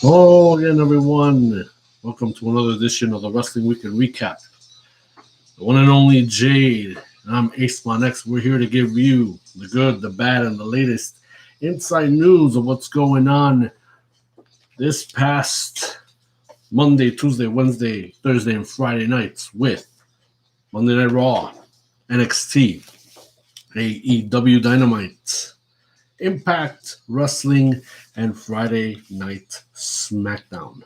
Hello again, everyone. Welcome to another edition of the Wrestling Weekend Recap. The one and only Jade, and I'm Ace Mon X. We're here to give you the good, the bad, and the latest inside news of what's going on this past Monday, Tuesday, Wednesday, Thursday, and Friday nights with Monday Night Raw, NXT, AEW Dynamite, Impact Wrestling, and Friday Night Smackdown.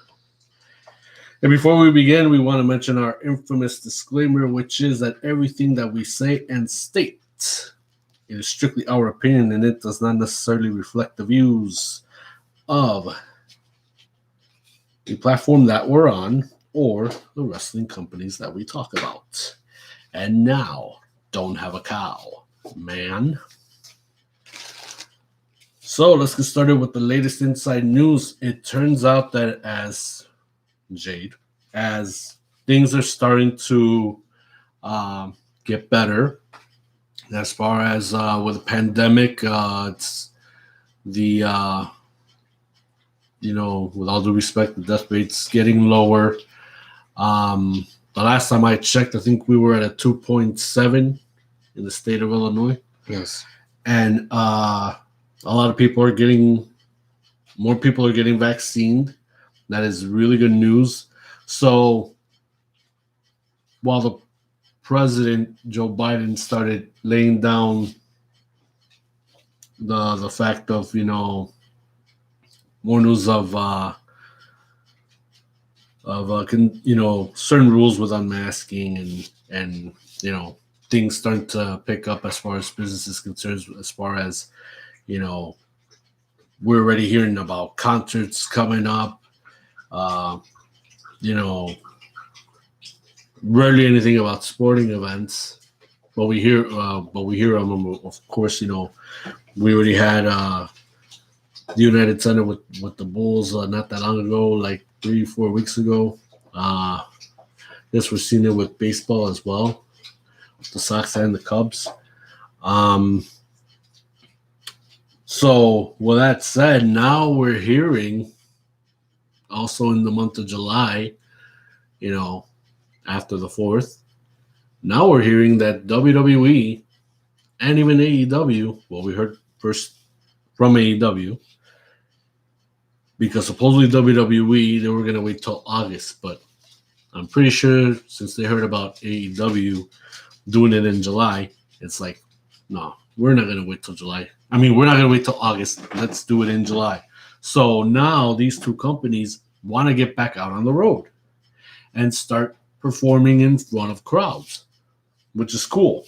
And before we begin, we want to mention our infamous disclaimer, which is that everything that we say and state, it is strictly our opinion and it does not necessarily reflect the views of the platform that we're on or the wrestling companies that we talk about. And now, don't have a cow, man. So let's get started with the latest inside news. It turns out that as things are starting to get better, as far as with the pandemic, it's the with all due respect, the death rate's getting lower. The last time I checked, I think we were at a 2.7 in the state of Illinois. Yes, and a lot of people are getting vaccinated. That is really good news. So while the president, Joe Biden, started laying down the fact of, more news of certain rules with unmasking and things starting to pick up as far as business is concerned, as far as we're already hearing about concerts coming up. Rarely anything about sporting events, but we hear them. Of course, we already had the United Center with the Bulls not that long ago, like 3-4 weeks ago. Yes, we're seeing it with baseball as well, the Sox and the Cubs. So, with that said, now we're hearing also in the month of July, after the 4th, now we're hearing that WWE and even AEW, well, we heard first from AEW, because supposedly WWE, they were going to wait till August, but I'm pretty sure since they heard about AEW doing it in July, it's like, no, we're not going to wait till July. We're not going to wait till August. Let's do it in July. So now these two companies want to get back out on the road and start performing in front of crowds, which is cool.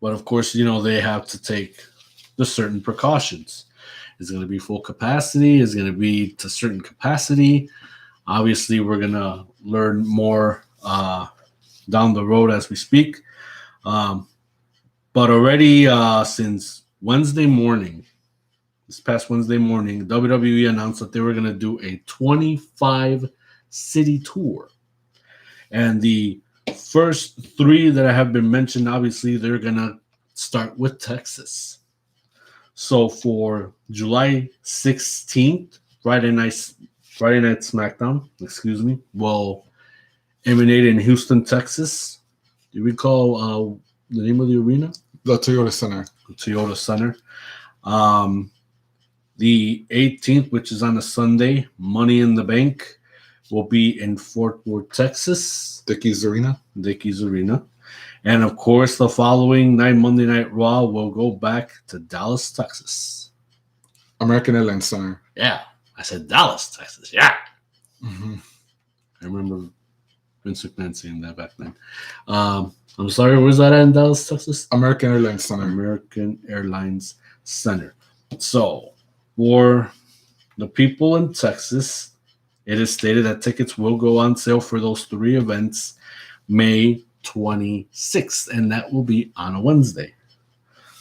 But of course, they have to take the certain precautions. Is it going to be full capacity? Is it going to be to certain capacity? Obviously, we're going to learn more down the road as we speak. But already since this past Wednesday morning, WWE announced that they were going to do a 25-city tour. And the first 3 that have been mentioned, obviously, they're going to start with Texas. So for July 16th, Friday Night Smackdown, will emanate in Houston, Texas. Do you recall the name of the arena? the Toyota Center. The Toyota Center. The 18th, which is on a Sunday, Money in the Bank, will be in Fort Worth, Texas. Dickies Arena. And of course, the following night, Monday Night Raw, will go back to Dallas, Texas. American Airlines Center. Yeah, I said Dallas, Texas. Yeah. Mm-hmm. I remember Vince McMahon saying that back then. I'm sorry, where's that at in Dallas, Texas? American Airlines Center. American Airlines Center. So, for the people in Texas, it is stated that tickets will go on sale for those 3 events May 26th, and that will be on a Wednesday.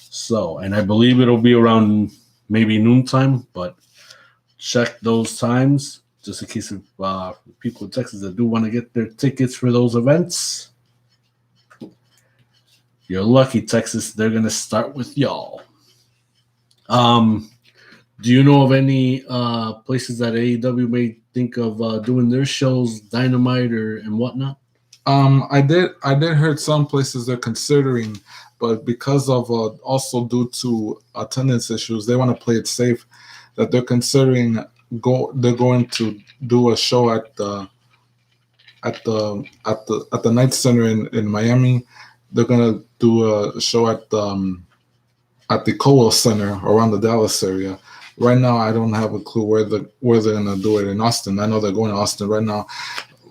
So, and I believe it'll be around maybe noontime, but check those times just in case of people in Texas that do want to get their tickets for those events. You're lucky, Texas. They're going to start with y'all. Do you know of any places that AEW may think of doing their shows, Dynamite and whatnot? I did heard some places they're considering, but because of also due to attendance issues, they want to play it safe. That they're considering they're going to do a show at the Night Center in Miami. They're gonna do a show at the Coal Center around the Dallas area. Right now, I don't have a clue where they're gonna do it in Austin. I know they're going to Austin right now.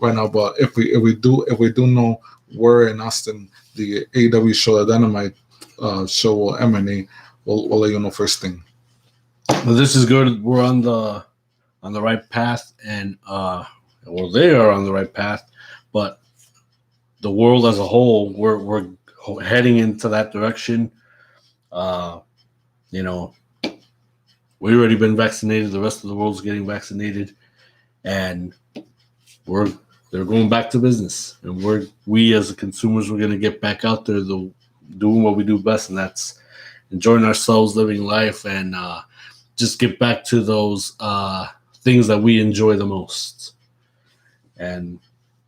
But if we do know where in Austin the AEW show, the Dynamite show will emanate, we'll let you know first thing. Well, this is good. We're on the right path, and they are on the right path, but the world as a whole, we're heading into that direction. We've already been vaccinated. The rest of the world's getting vaccinated, and they're going back to business. And we as the consumers, we're going to get back out there doing what we do best, and that's enjoying ourselves, living life, and just get back to those things that we enjoy the most. And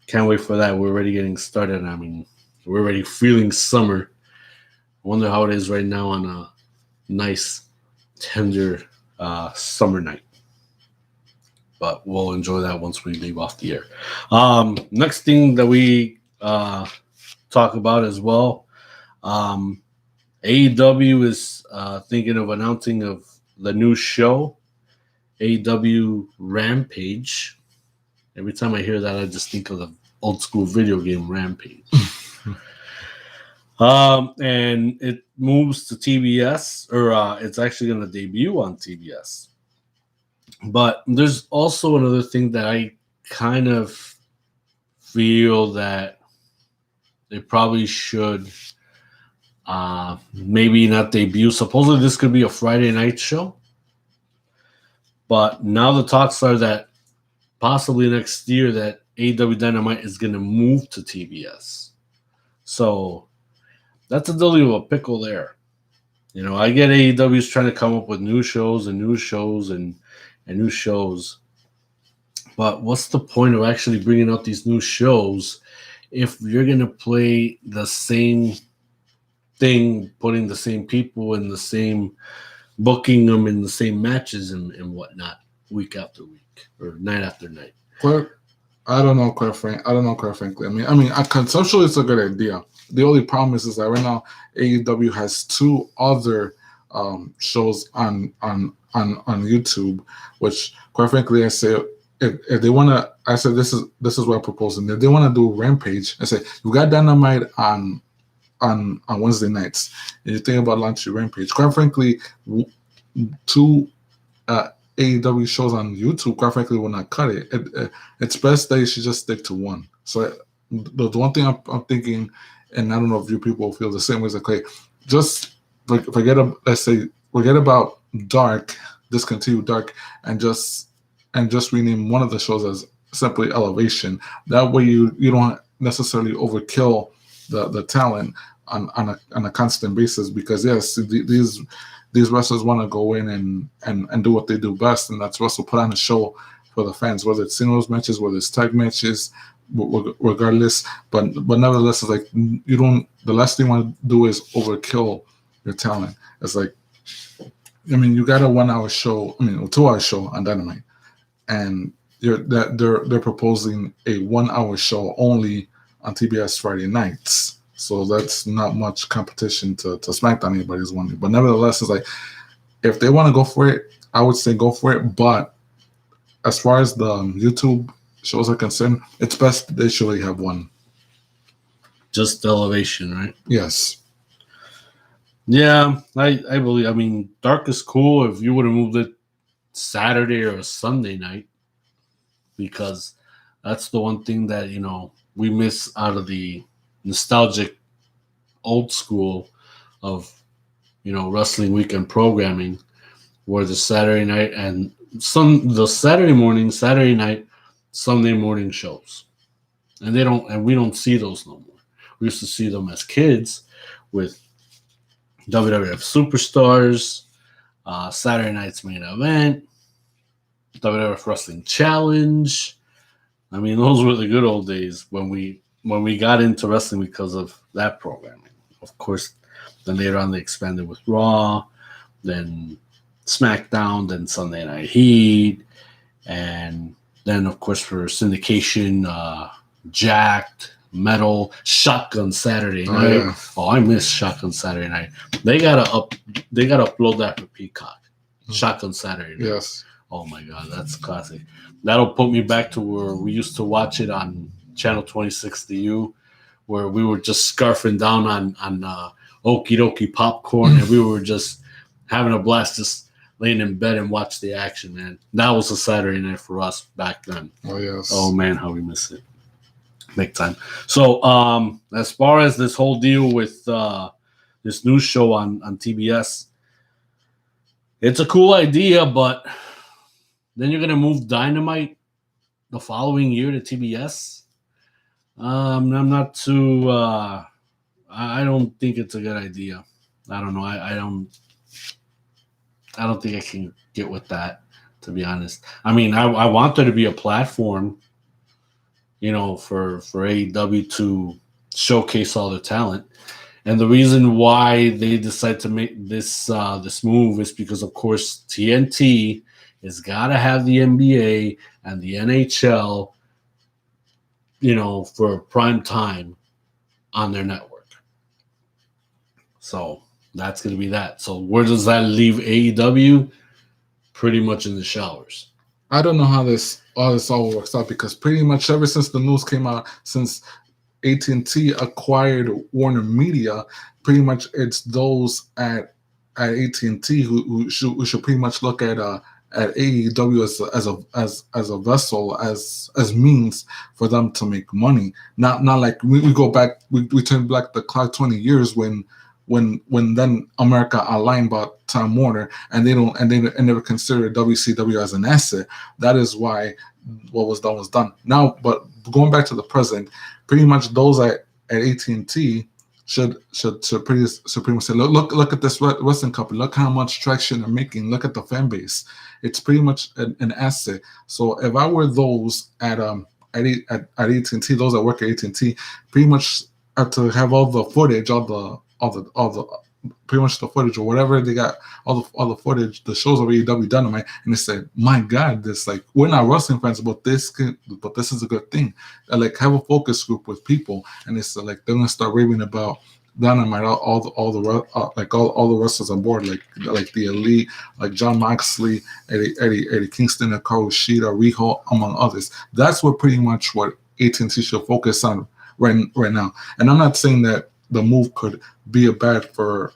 can't wait for that. We're already getting started. I mean, we're already feeling summer. I wonder how it is right now on a nice, tender summer night. But we'll enjoy that once we leave off the air. Next thing that we talk about as well, AEW is thinking of announcing of the new show, AEW Rampage. Every time I hear that, I just think of the old school video game Rampage. And it moves to TBS, or it's actually going to debut on TBS. But there's also another thing that I kind of feel that they probably should maybe not debut. Supposedly this could be a Friday night show. But now the talks are that possibly next year that AEW Dynamite is going to move to TBS. So that's a dilly of a pickle there. I get AEW is trying to come up with new shows and new shows and new shows. But what's the point of actually bringing out these new shows if you're going to play the same thing, putting the same people in the same, booking them in the same matches and whatnot, week after week or night after night? I don't know, quite frankly. I mean, conceptually, it's a good idea. The only problem is that right now AEW has two other shows on YouTube, which, quite frankly, I say if they want to, I said this is what I'm proposing. If they want to do Rampage, I say you got Dynamite on Wednesday nights, and you think about launching Rampage. Quite frankly, two AEW shows on YouTube, quite frankly, will not cut it. It's best that you should just stick to one. So the one thing I'm thinking, and I don't know if you people feel the same way, is like, okay, just forget about Dark, discontinue Dark, and just rename one of the shows as simply Elevation. That way you don't necessarily overkill the talent on a constant basis, because yes, these wrestlers want to go in and do what they do best, and that's wrestle, put on a show for the fans, whether it's singles matches, whether it's tag matches, regardless. But nevertheless, it's like the last thing you want to do is overkill your talent. It's like, I mean, you got a 1 hour show, a 2 hour show on Dynamite, and they're proposing a 1 hour show only on TBS Friday nights. So that's not much competition to Smackdown anybody's wanting. But nevertheless, it's like, if they want to go for it, I would say go for it. But as far as the YouTube shows are concerned, it's best they surely have one. Just Elevation, right? Yes. Yeah, I believe. I mean, Dark is cool if you would have moved it Saturday or a Sunday night, because that's the one thing that we miss out of the nostalgic old school of wrestling weekend programming, where the Saturday night and the Saturday morning, Saturday night, Sunday morning shows, and we don't see those no more. We used to see them as kids with WWF Superstars, Saturday night's main event, WWF Wrestling Challenge. I mean, those were the good old days when we got into wrestling because of that programming. Of course, then later on they expanded with Raw, then SmackDown, then Sunday Night Heat, and then of course for syndication, Jacked, Metal, Shotgun Saturday Night. Yeah. Oh, I miss Shotgun Saturday Night. They gotta upload that for Peacock. Shotgun Saturday Night. Yes. Oh my God, that's classic. That'll put me back to where we used to watch it on Channel 26DU, where we were just scarfing down on okie dokie popcorn, and we were just having a blast, just laying in bed and watch the action, man. That was a Saturday night for us back then. Oh, yes. Oh, man, how we miss it. Big time. So, as far as this whole deal with this news show on TBS, it's a cool idea, but then you're going to move Dynamite the following year to TBS. I'm not too. I don't think it's a good idea. I don't know. I don't think I can get with that, to be honest. I mean, I want there to be a platform, for AEW to showcase all their talent. And the reason why they decide to make this move is because, of course, TNT has got to have the NBA and the NHL, for prime time on their network. So that's going to be that. So where does that leave AEW? Pretty much in the showers. I don't know how all this works out, because pretty much ever since the news came out, since AT&T acquired Warner Media, pretty much it's those at AT&T who should pretty much look at AEW as a vessel, as means for them to make money. Not like we go back, we turn back the clock 20 years when then America aligned bought Time Warner, and they never considered WCW as an asset. That is why what was done was done. Now, but going back to the present, pretty much those at AT&T should pretty much say, look at this wrestling company. Look how much traction they're making. Look at the fan base. It's pretty much an asset. So if I were those at AT&T, those that work at AT&T, pretty much have to have all the footage, all the pretty much the footage or whatever they got, all the footage, the shows of AEW Dynamite, and they said, my God, this, like, we're not wrestling fans, but this is a good thing. Like, have a focus group with people, and it's like they're gonna start raving about Dynamite, all the wrestlers on board, like the Elite, like John Moxley, Eddie Kingston, Hikaru Shida, Riho, among others. That's pretty much what AT&T should focus on right now. And I'm not saying that the move could be a bad for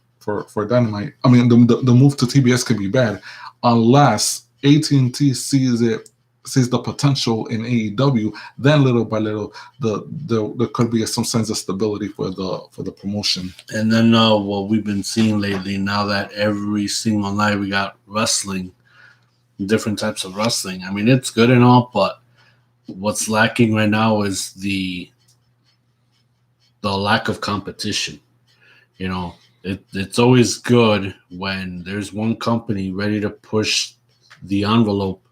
Dynamite. I mean, the move to TBS could be bad unless AT&T sees the potential in AEW. Then little by little, there could be some sense of stability for the promotion. And then what we've been seeing lately, now that every single night we got wrestling, different types of wrestling. I mean, it's good and all, but what's lacking right now is the lack of competition. It's always good when there's one company ready to push the envelope,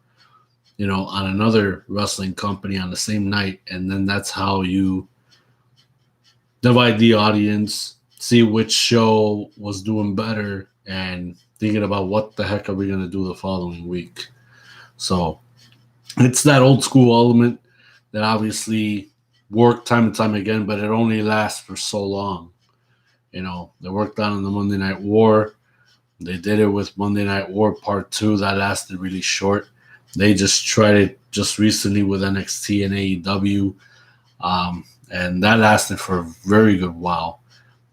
on another wrestling company on the same night, and then that's how you divide the audience, see which show was doing better, and thinking about what the heck are we going to do the following week. So it's that old school element that obviously worked time and time again, but it only lasts for so long. They worked on the Monday Night War. They did it with Monday Night War Part 2. That lasted really short. They just tried it just recently with NXT and AEW, and that lasted for a very good while.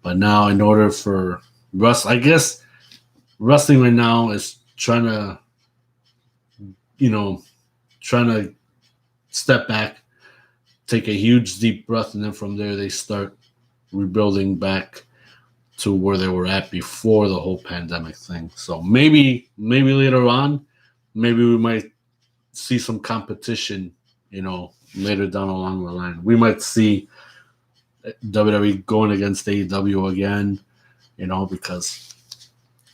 But now, in order for wrestling, I guess wrestling right now is trying to step back, take a huge deep breath, and then from there they start rebuilding back to where they were at before the whole pandemic thing. So maybe later on, maybe we might see some competition, later down along the line. We might see WWE going against AEW again, because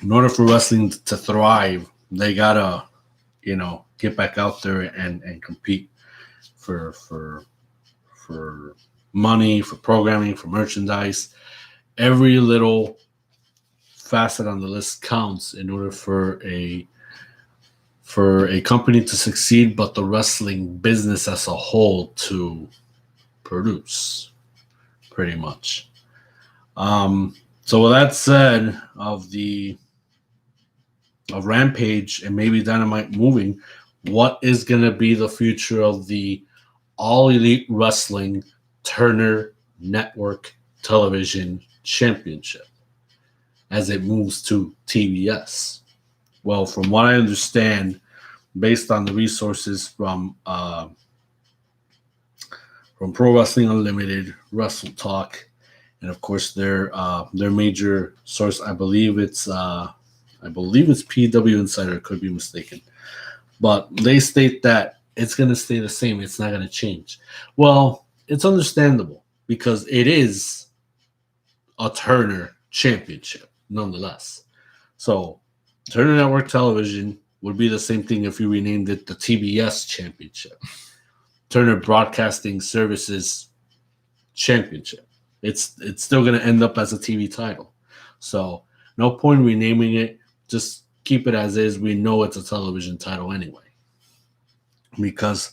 in order for wrestling to thrive, they gotta, get back out there and compete for money, for programming, for merchandise. Every little facet on the list counts in order for a company to succeed, but the wrestling business as a whole to produce, pretty much. So with that said, of Rampage and maybe Dynamite moving, what is going to be the future of the All Elite Wrestling Turner Network Television Championship as it moves to TBS? Well, from what I understand, based on the resources from Pro Wrestling Unlimited, Wrestle Talk, and of course their major source, I believe it's PW Insider, could be mistaken, but they state that it's going to stay the same. It's not going to change. Well, it's understandable because it is a Turner Championship, nonetheless. So Turner Network Television would be the same thing if you renamed it the TBS Championship. Turner Broadcasting Services Championship. It's still going to end up as a TV title. So no point renaming it. Just keep it as is. We know it's a television title anyway. Because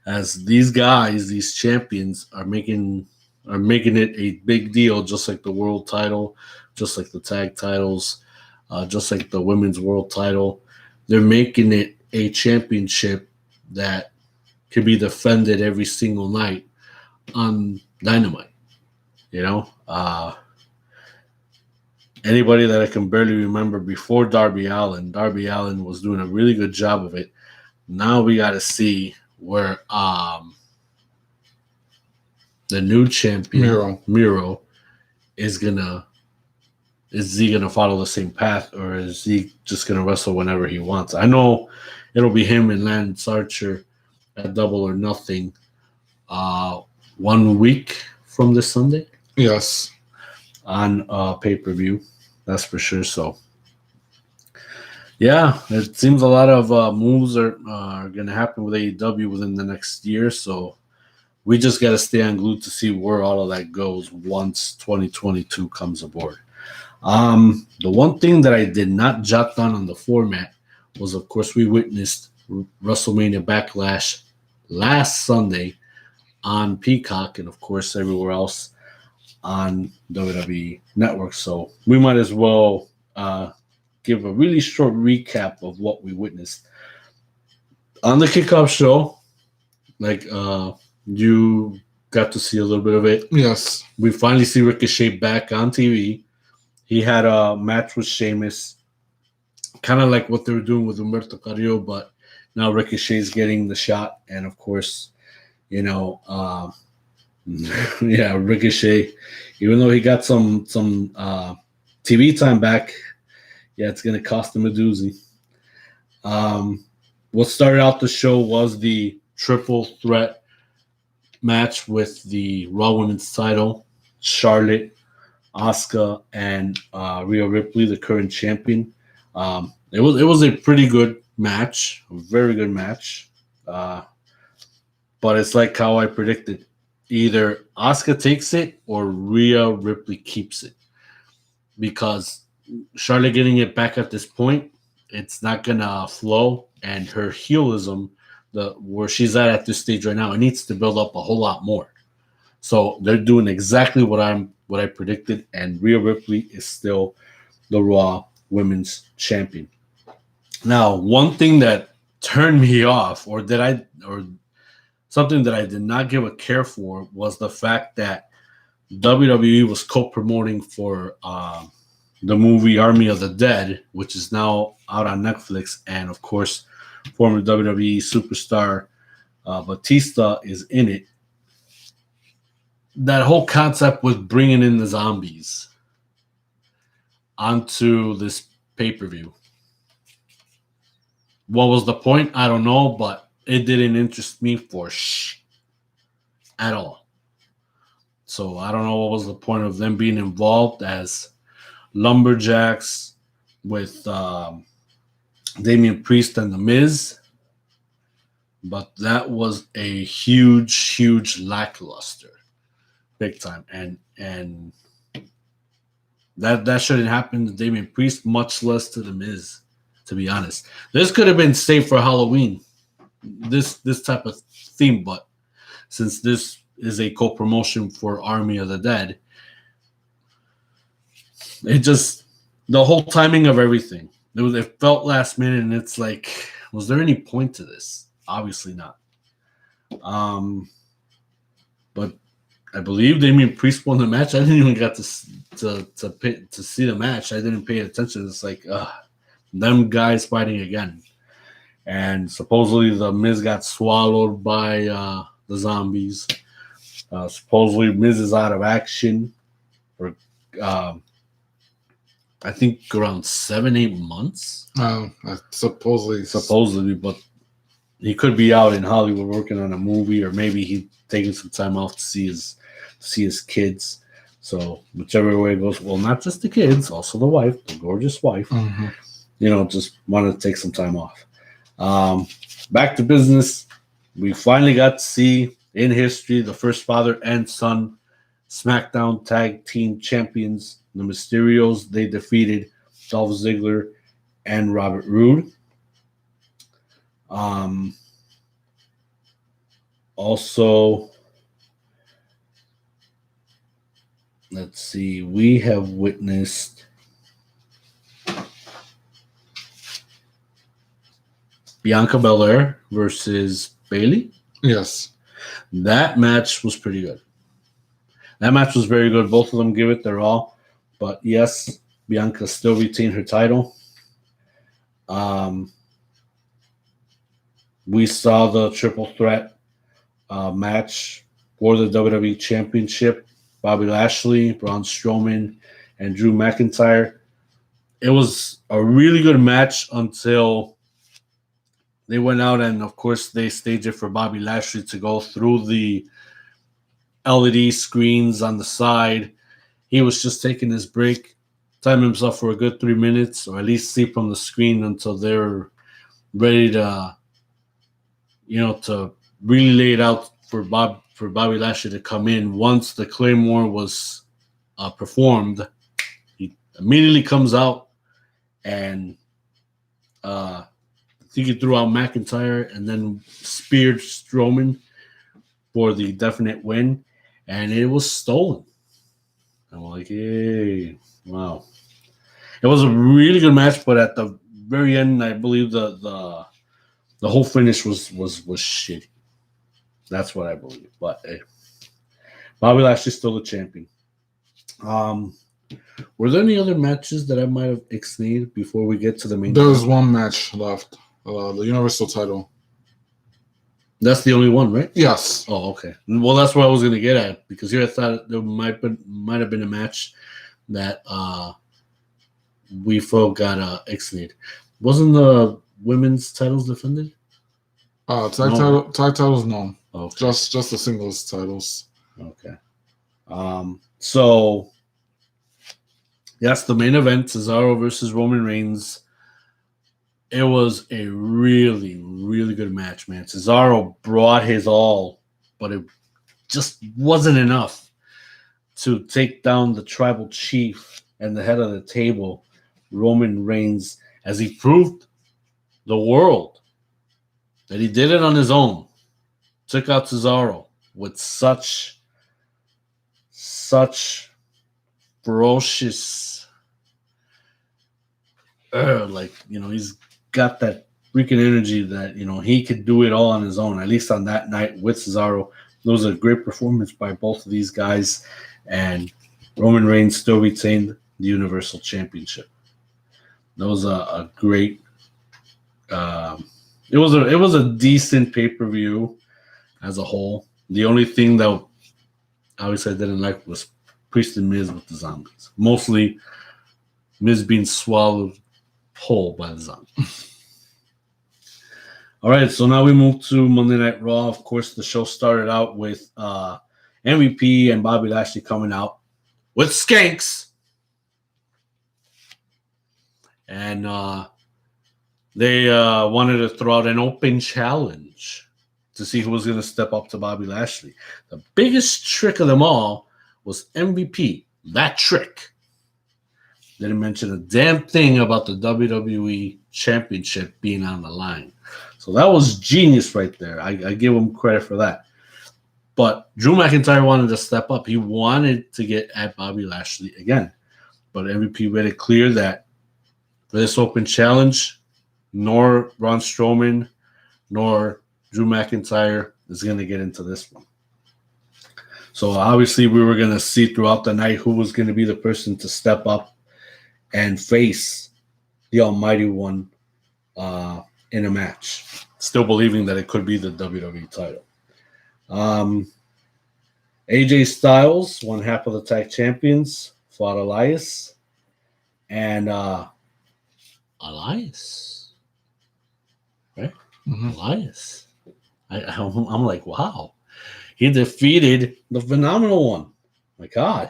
as these guys, these champions are making it a big deal, just like the world title, just like the tag titles, just like the women's world title. They're making it a championship that can be defended every single night on Dynamite. Anybody that I can barely remember before Darby Allin was doing a really good job of it. Now we got to see where the new champion Miro is he gonna follow the same path, or is he just gonna wrestle whenever he wants? I know it'll be him and Lance Archer at Double or Nothing 1 week from this Sunday. Yes. On pay-per-view, that's for sure. So yeah, it seems a lot of moves are going to happen with AEW within the next year. So we just got to stay unglued to see where all of that goes once 2022 comes aboard. The one thing that I did not jot down on the format was, of course, we witnessed WrestleMania Backlash last Sunday on Peacock and, of course, everywhere else on WWE Network. So we might as well give a really short recap of what we witnessed on the kickoff show. Like you got to see a little bit of it. Yes. We finally see Ricochet back on TV. He had a match with Sheamus, kind of like what they were doing with Humberto Carrillo, but now Ricochet's getting the shot. And of course, Ricochet, even though he got some TV time back, it's going to cost him a doozy. What started out the show was the triple threat match with the Raw Women's title, Charlotte, Asuka, and Rhea Ripley, the current champion. It was a pretty good match, a very good match. But it's like how I predicted. Either Asuka takes it or Rhea Ripley keeps it. Because Charlotte getting it back at this point, it's not going to flow. And her heelism, where she's at this stage right now, it needs to build up a whole lot more. So they're doing exactly what I predicted. And Rhea Ripley is still the Raw Women's Champion. Now, one thing that turned me off, or something that I did not give a care for, was the fact that WWE was co-promoting for the movie Army of the Dead, which is now out on Netflix, and of course, former WWE superstar Batista is in it. That whole concept with bringing in the zombies onto this pay-per-view. What was the point? I don't know, but it didn't interest me for at all. So I don't know what was the point of them being involved as lumberjacks, with Damian Priest and The Miz, but that was a huge lackluster, big time, and that shouldn't happen to Damian Priest, much less to The Miz. To be honest, this could have been saved for Halloween, this type of theme, but since this is a co-promotion for Army of the Dead, it just, the whole timing of everything, it felt last minute, and it's like, was there any point to this? Obviously not. But I believe Damian Priest won the match. I didn't even get to see the match. I didn't pay attention. It's like, them guys fighting again. And supposedly the Miz got swallowed by the zombies. Supposedly Miz is out of action for I think around 7-8 months. Supposedly, but he could be out in Hollywood working on a movie, or maybe he's taking some time off to see his kids. So whichever way it goes, well, not just the kids, also the wife, the gorgeous wife. Mm-hmm. Just wanted to take some time off. Back to business. We finally got to see in history the first father and son SmackDown Tag Team Champions, the Mysterios. They defeated Dolph Ziggler and Robert Roode. Also, let's see, we have witnessed Bianca Belaire versus Bayley. Yes. That match was pretty good. That match was very good. Both of them give it their all. But yes, Bianca still retained her title. We saw the triple threat match for the WWE Championship. Bobby Lashley, Braun Strowman, and Drew McIntyre. It was a really good match until they went out, and of course they staged it for Bobby Lashley to go through the LED screens on the side. He was just taking his break, timing himself for a good 3 minutes, or at least see from the screen until they're ready to, to really lay it out for Bobby Lashley to come in. Once the Claymore was performed, he immediately comes out, and I think he threw out McIntyre and then speared Strowman for the definite win, and it was stolen. I'm like, hey, wow. It was a really good match, but at the very end, I believe the whole finish was shitty. That's what I believe. But hey, Bobby Lashley's still the champion. Were there any other matches that I might have ixnayed before we get to the main? There's one match left. The Universal title. That's the only one, right? Yes. Oh, okay. Well, that's what I was going to get at, because here I thought there might have been a match that we folk got ixnayed. Wasn't the women's titles defended? Tag titles, no. Okay. Just the singles titles. Okay. So yes, the main event, Cesaro versus Roman Reigns. It was a really, really good match, man. Cesaro brought his all, but it just wasn't enough to take down the tribal chief and the head of the table, Roman Reigns, as he proved the world that he did it on his own. Took out Cesaro with such ferocious, he's got that freaking energy that, he could do it all on his own, at least on that night with Cesaro. It was a great performance by both of these guys, and Roman Reigns still retained the Universal Championship. That was a great, it was a decent pay-per-view as a whole. The only thing that obviously I didn't like was Priest and Miz with the zombies. Mostly Miz being swallowed whole by the zombies. All right, so now we move to Monday Night Raw. Of course, the show started out with MVP and Bobby Lashley coming out with skanks. And they wanted to throw out an open challenge to see who was going to step up to Bobby Lashley. The biggest trick of them all was MVP. That trick. Didn't mention a damn thing about the WWE Championship being on the line. So that was genius right there. I give him credit for that. But Drew McIntyre wanted to step up. He wanted to get at Bobby Lashley again. But MVP made it clear that for this open challenge, nor Braun Strowman nor Drew McIntyre is going to get into this one. So obviously we were going to see throughout the night who was going to be the person to step up and face the Almighty One in a match. Still believing that it could be the WWE title. AJ Styles, one half of the tag champions, fought Elias. And Elias. Right? Mm-hmm. Elias. I'm like, wow. He defeated the Phenomenal One. My God.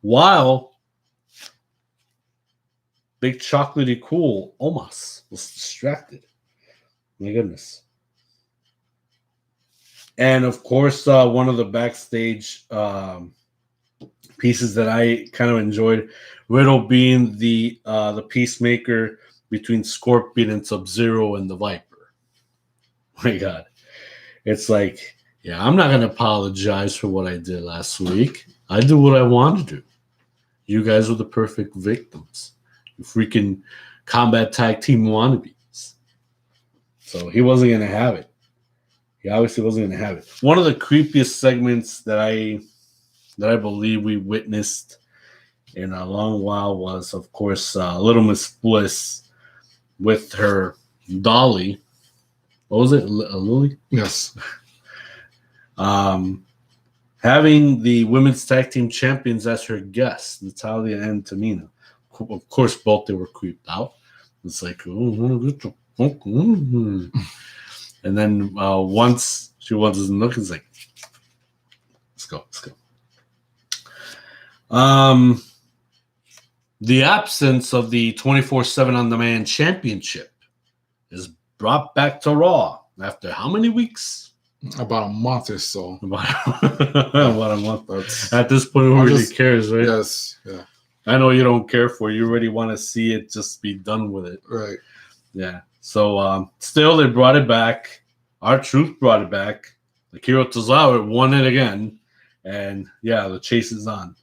While Big Chocolatey Cool Omos was distracted. My goodness. And of course, one of the backstage pieces that I kind of enjoyed, Riddle being the peacemaker between Scorpion and Sub-Zero and the Viper. My God. It's like, yeah, I'm not going to apologize for what I did last week. I do what I want to do. You guys are the perfect victims. You freaking combat tag team wannabes. So he wasn't going to have it. He obviously wasn't going to have it. One of the creepiest segments that I believe we witnessed in a long while was, of course, Little Miss Bliss with her dolly. What was it? Lily? Yes. Having the women's tag team champions as her guests, Natalya and Tamina. Of course, both they were creeped out. It's like, and then once she wants to look, it's like, let's go. The absence of the 24/7 on-demand championship is brought back to Raw after how many weeks? About a month or so. About a month. At this point, who really cares, right? Yes. Yeah. I know you don't care for it. You already want to see it just be done with it. Right. Yeah. So still, they brought it back. R-Truth brought it back. Akira Tozawa won it again. And yeah, the chase is on.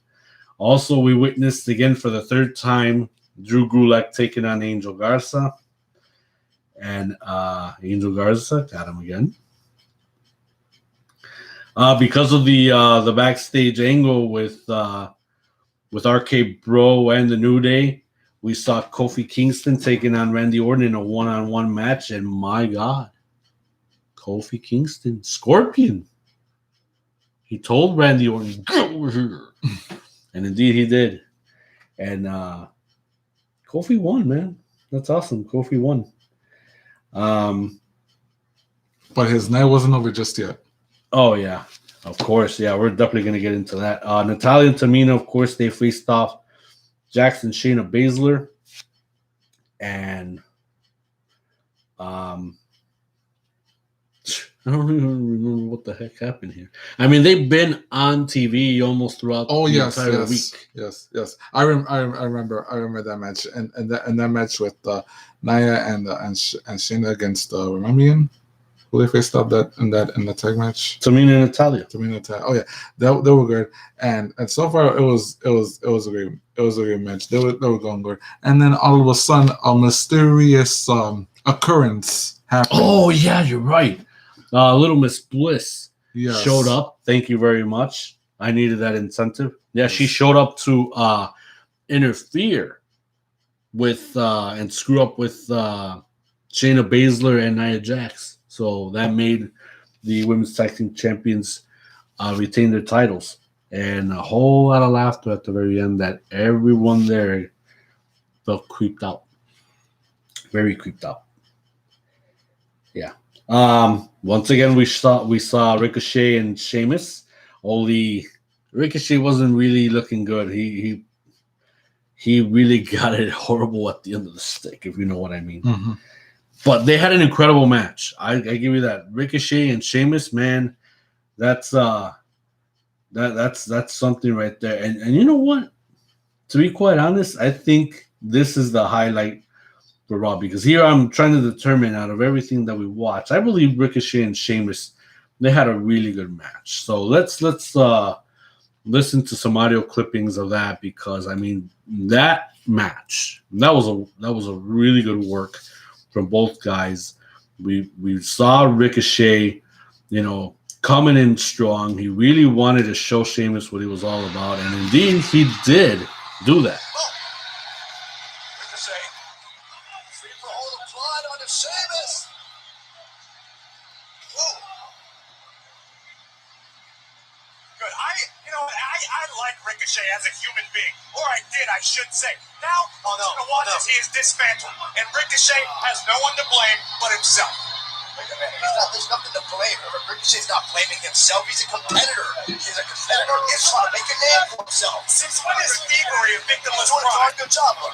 Also, we witnessed again for the third time Drew Gulak taking on Angel Garza. And Angel Garza got him again. Because of the backstage angle with RK Bro and the New Day, we saw Kofi Kingston taking on Randy Orton in a one-on-one match, and my God, Kofi Kingston, Scorpion. He told Randy Orton, "Get over here," and indeed he did. And Kofi won, man. That's awesome. Kofi won. But his night wasn't over just yet. Oh, yeah. Of course. Yeah, we're definitely going to get into that. Natalya and Tamina, of course, they faced off Jackson, Shayna Baszler. And I don't even remember what the heck happened here. I mean, they've been on TV almost throughout the entire week. Yes. I remember that match. And that match with Nia and Shayna against Romanian. Who they faced up in the tag match? Tamina and Natalya. Oh yeah, they were good, and so far it was a great match. They were going good, and then all of a sudden a mysterious occurrence happened. Oh yeah, you're right. Little Miss Bliss showed up. Thank you very much. I needed that incentive. Yeah, she showed up to interfere with and screw up with Shayna Baszler and Nia Jax. So that made the women's tag team champions retain their titles. And a whole lot of laughter at the very end that everyone there felt creeped out. Very creeped out. Yeah. Once again, we saw Ricochet and Sheamus. Only Ricochet wasn't really looking good. He he really got it horrible at the end of the stick, if you know what I mean. Mm-hmm. But they had an incredible match. I give you that. Ricochet and Sheamus, man, that's something right there. And you know what? To be quite honest, I think this is the highlight for Raw, because here I'm trying to determine, out of everything that we watched, I believe Ricochet and Sheamus, they had a really good match. So let's listen to some audio clippings of that, because I mean that match, that was a really good work from both guys. We saw Ricochet, coming in strong. He really wanted to show Sheamus what he was all about, and indeed he did do that. Ricochet, free for hold of blood onto Sheamus. Good. I like Ricochet as a human being, or I did, I should say. Now, he is dismantled, and Ricochet has no one to blame but himself. Wait a minute, there's nothing to blame. Ricochet's not blaming himself. He's a competitor. He's trying to make a name for himself. Since when is thievery a victimless crime? Good job, bro.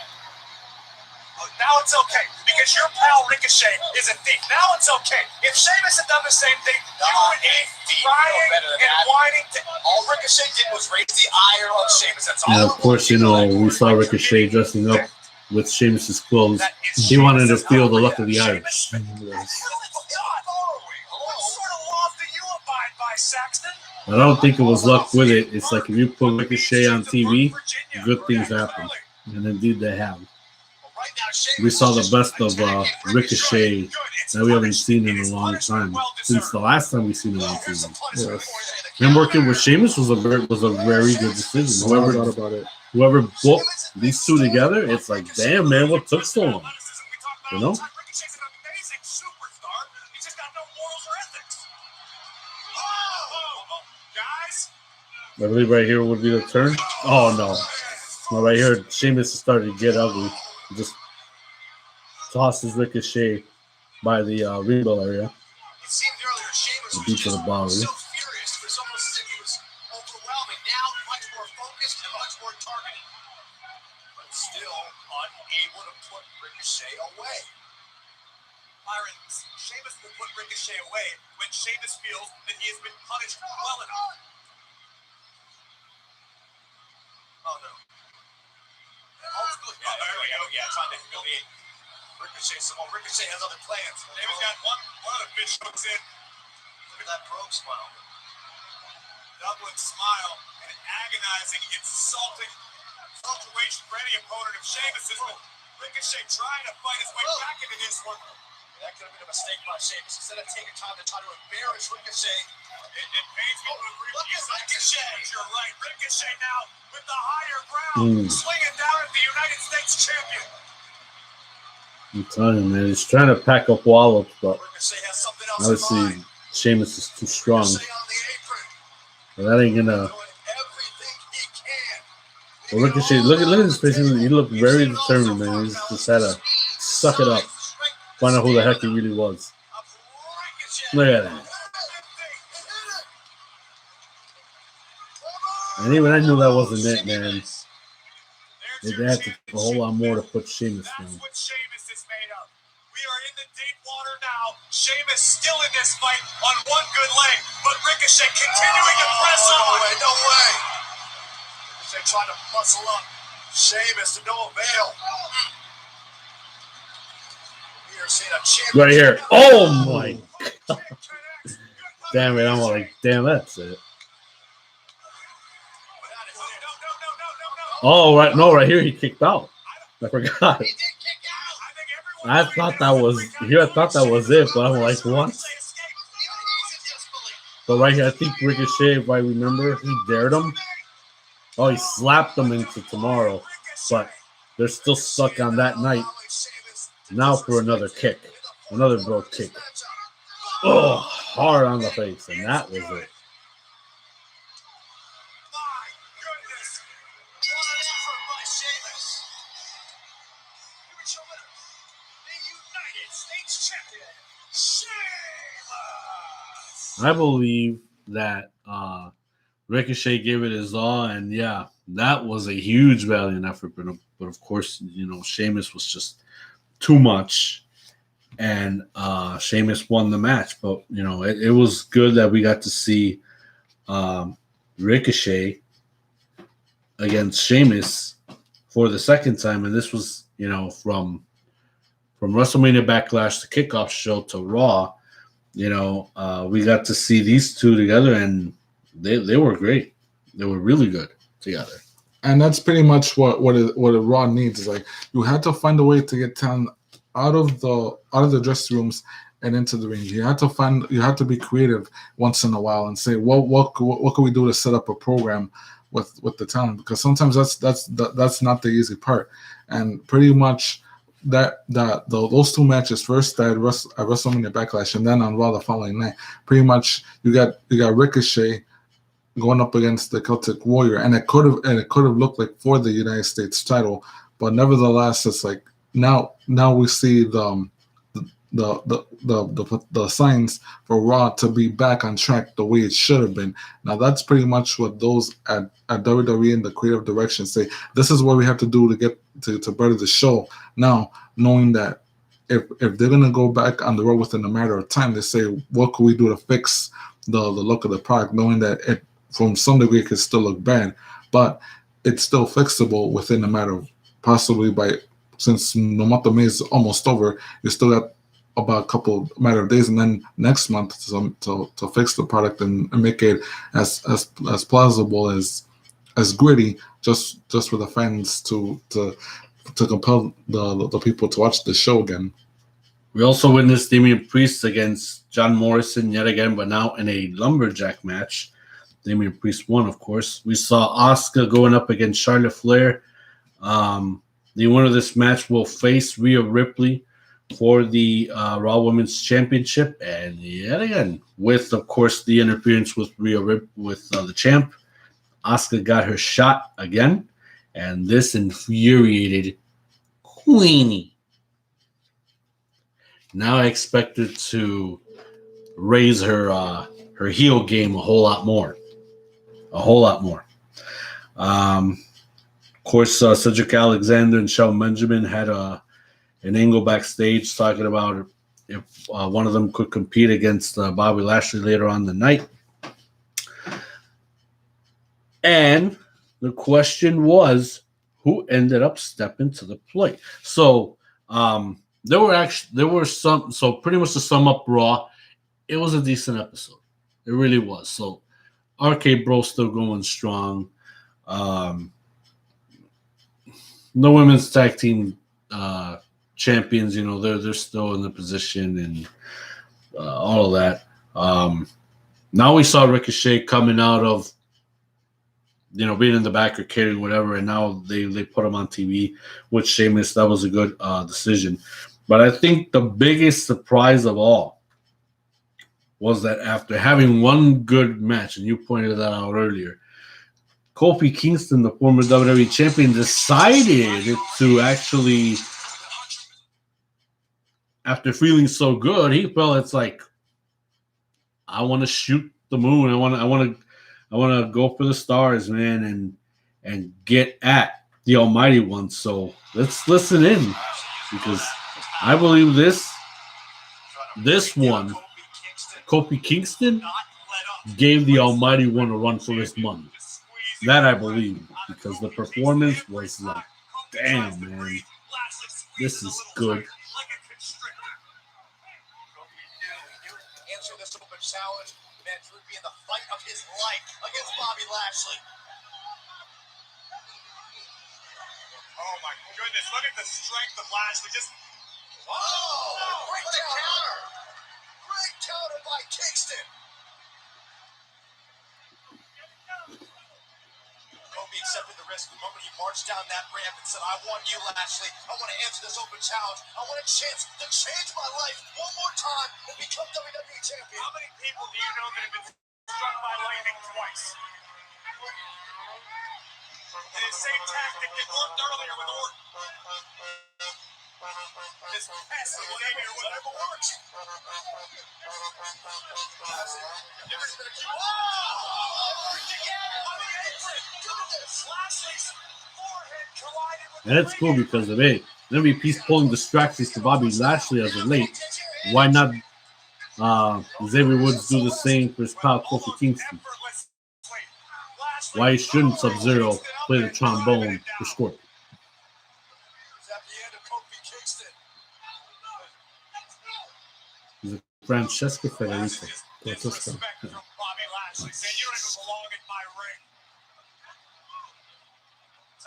Now it's okay, because your pal Ricochet is a thief. Now it's okay. If Sheamus had done the same thing, you would be crying and whining. All Ricochet did was raise the ire on Sheamus. That's all. And of course, we saw Ricochet dressing up with Sheamus's clothes. He wanted to feel the luck of the Irish. I don't think it was luck with it. It's like if you put Ricochet on TV, good things happen. And indeed they have. We saw the best of Ricochet that we haven't seen in a long time. Since the last time we seen him on TV. Yes. Him working with Sheamus was a very good decision. Whoever booked these two together, it's like, damn, man, what took so long? You know? I believe right here would be the turn. Oh, no. Well, right here, Sheamus started to get ugly. Just tosses Ricochet by the ring bell area. The beat to the body. So furious. It was almost as if he was overwhelming. Now, much more focused and much more targeted. But still unable to put Ricochet away. Byron, Sheamus will put Ricochet away when Sheamus feels that he has been punished well enough. Oh, no. Yeah, there we go. Yeah, trying to humiliate Ricochet. Ricochet has other plans. David's got one of the bitch hooks in. Look at that brogue smile. Dublin smile and an agonizing, insulting situation for any opponent of Sheamus's. But Ricochet trying to fight his way back into this one. That could have been a mistake by Sheamus. Instead of taking time to try to embarrass Ricochet. It pains me to agree with you. Ricochet. You're right. Ricochet now with the higher ground. Swinging down at the United States champion. I'm telling you, man. He's trying to pack up wallops, but Ricochet has something else obviously Sheamus is too strong. But that ain't gonna. Well, Ricochet, look at his face. He looked very determined, man. He's just had to suck it up. Find out who the heck he really was. Look at that. And even I knew that wasn't it, man. They had to do a whole lot more to put Sheamus down. That's what Sheamus is made of. We are in the deep water now. Sheamus still in this fight on one good leg, but Ricochet continuing to press on. No way. Ricochet trying to muscle up. Sheamus to no avail. Right here. Oh my God. Damn it. I'm like, damn, that's it. Oh, right. No, right here he kicked out. I forgot. I thought that was it, but I'm like, what? But right here, I think Ricochet, if I remember, he dared him. Oh, he slapped him into tomorrow, but they're still stuck on that night. Now for another kick. Another broke kick. Oh, hard on the face. And that was it. I believe that Ricochet gave it his all, and yeah, that was a huge valiant effort. But of course, Sheamus was just too much, and Sheamus won the match. But it was good that we got to see Ricochet against Sheamus for the second time, and this was from WrestleMania Backlash, the kickoff show, to Raw. We got to see these two together, and they were great. They were really good together. And that's pretty much what a Raw needs. Is like you had to find a way to get talent out of the dressing rooms and into the ring. You had to be creative once in a while and say, what can we do to set up a program with the talent? Because sometimes that's not the easy part. And pretty much those two matches, first at WrestleMania Backlash and then on Raw the following night, pretty much you got Ricochet going up against the Celtic Warrior, and it could have looked like for the United States title, but nevertheless, it's like now we see the signs for Raw to be back on track the way it should have been. Now that's pretty much what those at WWE in the creative direction say. This is what we have to do to get to better the show. Now, knowing that if they're gonna go back on the road within a matter of time, they say, what can we do to fix the look of the product, knowing that it from some degree it could still look bad, but it's still fixable within a matter of possibly since the month of May is almost over, you still got about a matter of days, and then next month to fix the product and make it as plausible as gritty, just for the fans to compel the people to watch the show again. We also witnessed Damian Priest against John Morrison yet again, but now in a lumberjack match. Damian Priest won, of course. We saw Asuka going up against Charlotte Flair. The winner of this match will face Rhea Ripley for the Raw Women's Championship, and yet again, with of course the interference with the champ, Asuka got her shot again, and this infuriated Queenie. Now I expect her to raise her heel game a whole lot more. Of course, Cedric Alexander and Shelton Benjamin had an angle backstage talking about if one of them could compete against Bobby Lashley later on the night. And the question was, who ended up stepping to the plate? So there were some. So pretty much to sum up Raw, it was a decent episode. It really was. So RK Bro still going strong. The women's tag team champions, they're still in the position and all of that. Now we saw Ricochet coming out of, being in the back or carrying whatever, and now they put him on TV with Sheamus. That was a good decision. But I think the biggest surprise of all was that after having one good match, and you pointed that out earlier, Kofi Kingston, the former WWE champion, decided to actually, after feeling so good, he felt it's like, I want to shoot the moon. I want to go for the stars, man, and get at the Almighty One. So let's listen in, because I believe this one, Kofi Kingston, gave the Almighty One a run for his money. That I believe, because the performance was like, damn, man, this is good. Answer this open challenge, man, would be in the fight of his life against Bobby Lashley. Oh my goodness, look at the strength of Lashley. Great counter. Great counter by Kingston. Kofi accepted the risk the moment he marched down that ramp and said, I want you, Lashley. I want to answer this open challenge. I want a chance to change my life one more time and become WWE champion. How many people do you know that have been struck by lightning twice? And the same tactic that worked earlier with Orton. This passive behavior, whatever works. Difference been a few. Together. And it's cool because of it. MVP's pulling distractions to Bobby Lashley as of late. Why not Xavier Woods do the same for his pal Kofi Kingston? Why shouldn't Sub-Zero play the trombone for Scorpion? Is it Francesca Federico? Francesca.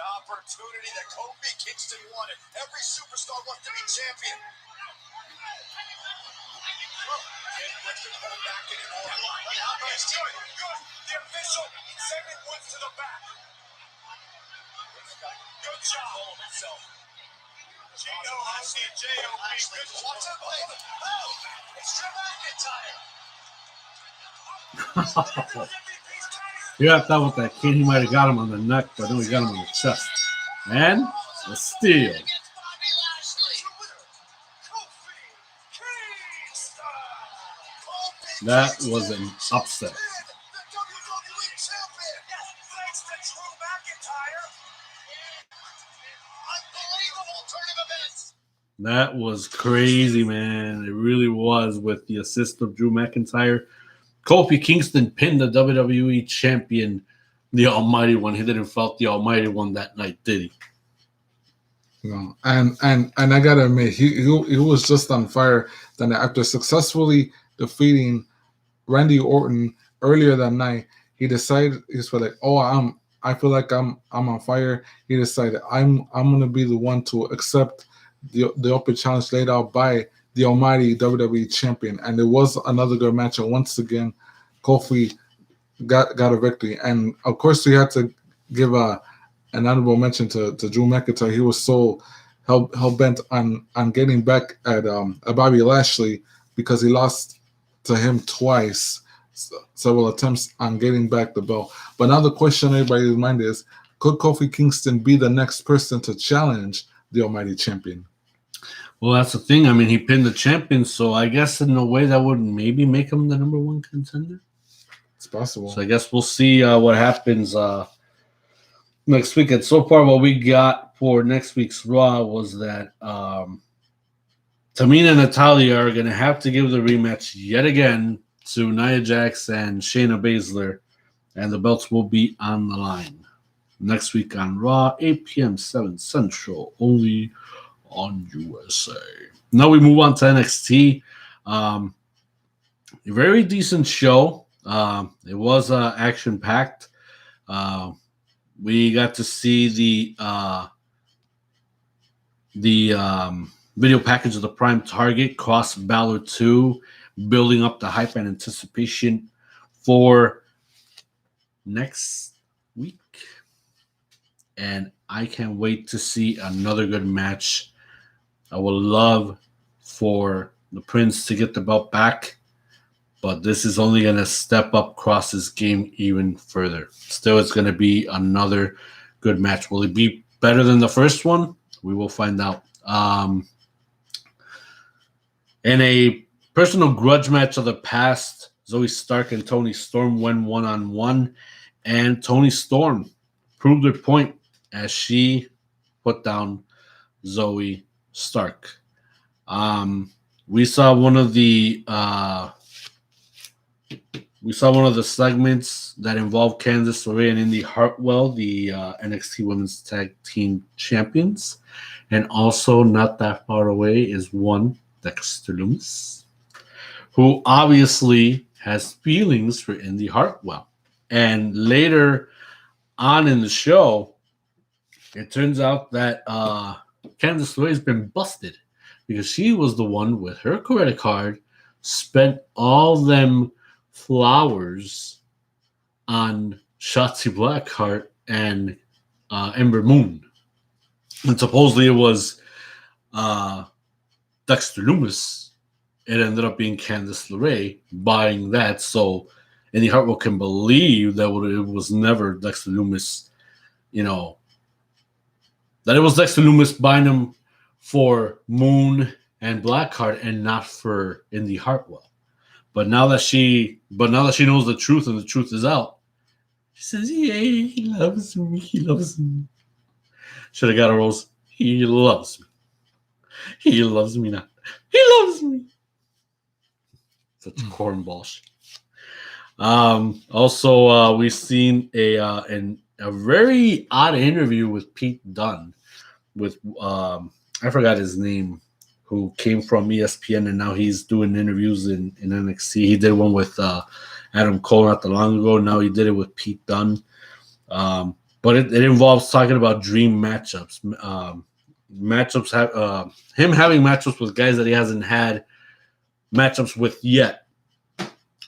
Opportunity that Kofi Kingston wanted. Every superstar wants to be champion. Back anymore. He's doing good. The official sending Woods to the back. Good job of himself. G-O-S-E-J-O-B. Watch him play. Oh, it's Drew McIntyre. Yeah, I thought with that kid he might have got him on the neck, but then we got him on the chest. And a steal. That was an upset. That was crazy, man. It really was, with the assist of Drew McIntyre. Kofi Kingston pinned the WWE champion, the Almighty One. He didn't felt the Almighty One that night, did he? No, and I gotta admit, he was just on fire. Then after successfully defeating Randy Orton earlier that night, he decided he's like, oh, I feel like I'm on fire. He decided I'm gonna be the one to accept the open challenge laid out by the Almighty WWE champion, and it was another good match. And once again, Kofi got a victory. And of course, we had to give an honorable mention to Drew McIntyre. He was so hell bent on getting back at Bobby Lashley because he lost to him twice, several attempts on getting back the belt. But now the question in everybody's mind is, could Kofi Kingston be the next person to challenge the Almighty Champion? Well, that's the thing. I mean, he pinned the champion, so I guess in a way that would maybe make him the number one contender. It's possible. So I guess we'll see what happens next week. And so far, what we got for next week's Raw was that Tamina and Natalya are going to have to give the rematch yet again to Nia Jax and Shayna Baszler, and the belts will be on the line next week on Raw, 8 p.m. 7 Central, only on USA. Now we move on to NXT. A very decent show. It was action-packed. We got to see the video package of the Prime Target Cross Balor 2, building up the hype and anticipation for next week. And I can't wait to see another good match. I would love for the Prince to get the belt back, but this is only going to step up Cross's game even further. Still, it's going to be another good match. Will it be better than the first one? We will find out. In a personal grudge match of the past, Zoe Stark and Toni Storm went one-on-one, and Toni Storm proved her point as she put down Zoe Stark. We saw one of the segments that involved Candice LeRae and Indy Hartwell, the NXT Women's Tag Team Champions, and also not that far away is one Dexter Lumis, who obviously has feelings for Indy Hartwell. And later on in the show, it turns out that Candice LeRae has been busted because she was the one with her credit card spent all them flowers on Shotzi Blackheart and Ember Moon. And supposedly it was Dexter Lumis. It ended up being Candice LeRae buying that, so Indy Hartwell can believe that it was never Dexter Lumis, that it was Dexter Lumis buying them for Moon and Blackheart and not for Indy Hartwell. But now that she knows the truth and the truth is out, She says, yeah, he loves me. He loves me. Should have got a rose. He loves me. He loves me not. He loves me. Such cornball shit. Also, we've seen a very odd interview with Pete Dunne with I forgot his name, who came from ESPN and now he's doing interviews in NXT. He did one with Adam Cole not that long ago. Now he did it with Pete Dunne. But it involves talking about dream matchups. Matchups have him having matchups with guys that he hasn't had matchups with yet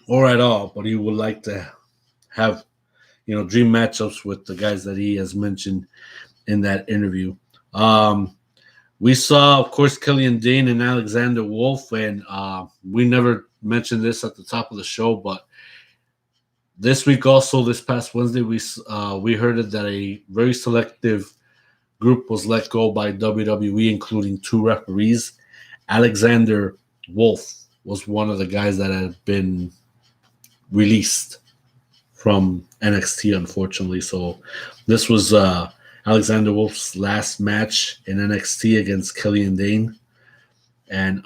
or at all, but he would like to have, dream matchups with the guys that he has mentioned in that interview. We saw, of course, Killian Dane and Alexander Wolf, and we never mentioned this at the top of the show, but this week also, this past Wednesday, we heard that a very selective group was let go by WWE, including 2 referees. Alexander Wolf was one of the guys that had been released from NXT, unfortunately. So this was Alexander Wolf's last match in NXT against Killian Dane. And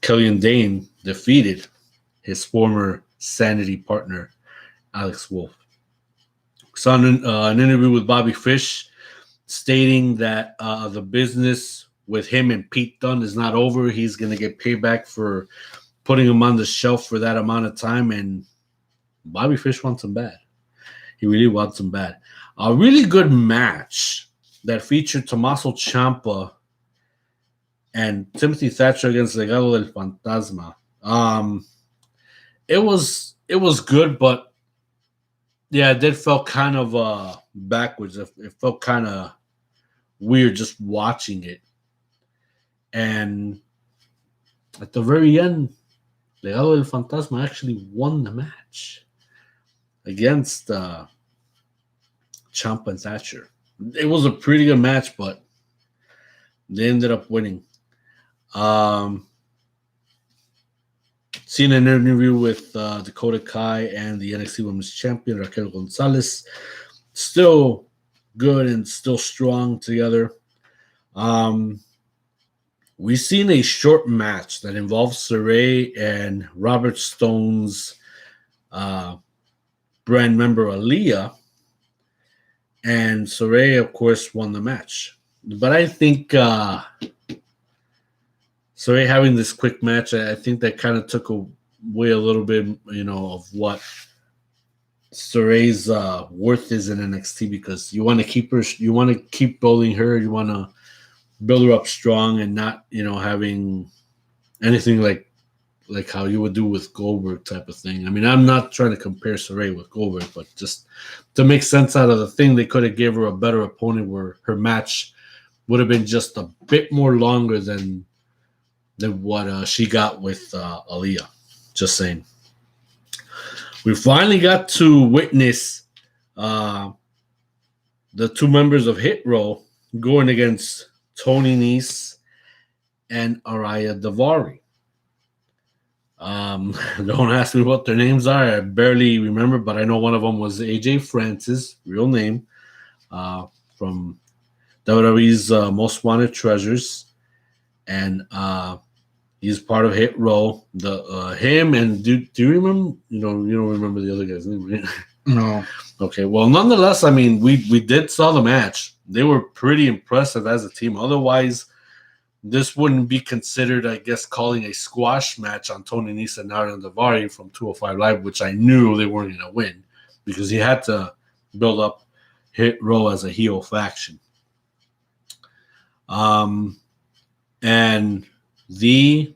Killian Dane defeated his former Sanity partner, Alex Wolf. Saw an interview with Bobby Fish stating that the business with him and Pete Dunne is not over. He's going to get payback for putting him on the shelf for that amount of time, and Bobby Fish wants him bad. He really wants him bad. A really good match that featured Tommaso Ciampa and Timothy Thatcher against Legado del Fantasma. It was good, but yeah, it did felt kind of backwards. It felt kind of weird just watching it. And at the very end, Legado del Fantasma actually won the match against Ciampa and Thatcher. It was a pretty good match, but they ended up winning. Seen an interview with Dakota Kai and the NXT Women's Champion, Raquel Gonzalez. Still good and still strong together. We've seen a short match that involves Saray and Robert Stone's brand member, Aaliyah. And Saray, of course, won the match. But I think Saray having this quick match, I think that kind of took away a little bit, of what Saray's worth is in NXT, because you want to keep her, you want to keep building her, you want to build her up strong and not, having anything like how you would do with Goldberg type of thing. I mean, I'm not trying to compare Saray with Goldberg, but just to make sense out of the thing, they could have gave her a better opponent where her match would have been just a bit more longer than what she got with Aaliyah. Just saying. We finally got to witness the 2 members of Hit Row going against Tony Nese and Araya Davari. Don't ask me what their names are. I barely remember, but I know one of them was AJ Francis, real name, from WWE's Most Wanted Treasures, and he's part of Hit Row. Him and do you remember? You don't remember the other guy's name, right? No. Okay. Well, nonetheless, I mean, we did saw the match. They were pretty impressive as a team. Otherwise, this wouldn't be considered, I guess, calling a squash match on Tony Nese and Araya Davari from 205 Live, which I knew they weren't going to win because he had to build up Hit Row as a heel faction. And the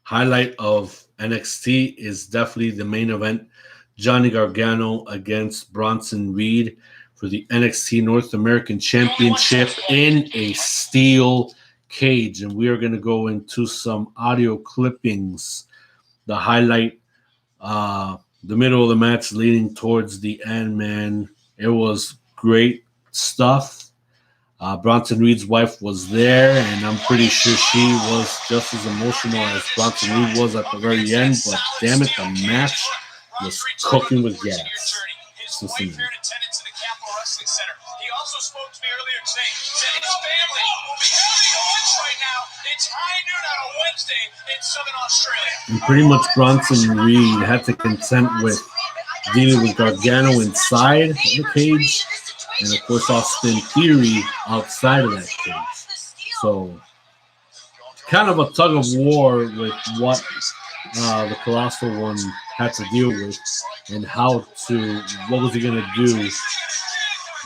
highlight of NXT is definitely the main event, Johnny Gargano against Bronson Reed for the NXT North American Championship in a steel cage. And we are going to go into some audio clippings. The highlight, the middle of the match leading towards the end, man. It was great stuff. Bronson Reed's wife was there, and I'm pretty sure she was just as emotional as Bronson Reed was at the very end. But damn it, the match was cooking with gas. His wife here in attendance in the Capitol Wrestling Center. He also spoke to me earlier today. Said his family will be having lunch right now. It's high noon on a Wednesday in Southern Australia. And pretty much Bronson Reed had to consent with dealing with Gargano inside the cage, and of course Austin Theory outside of that cage. So kind of a tug of war with what the Colossal One had to deal with, and what was he going to do?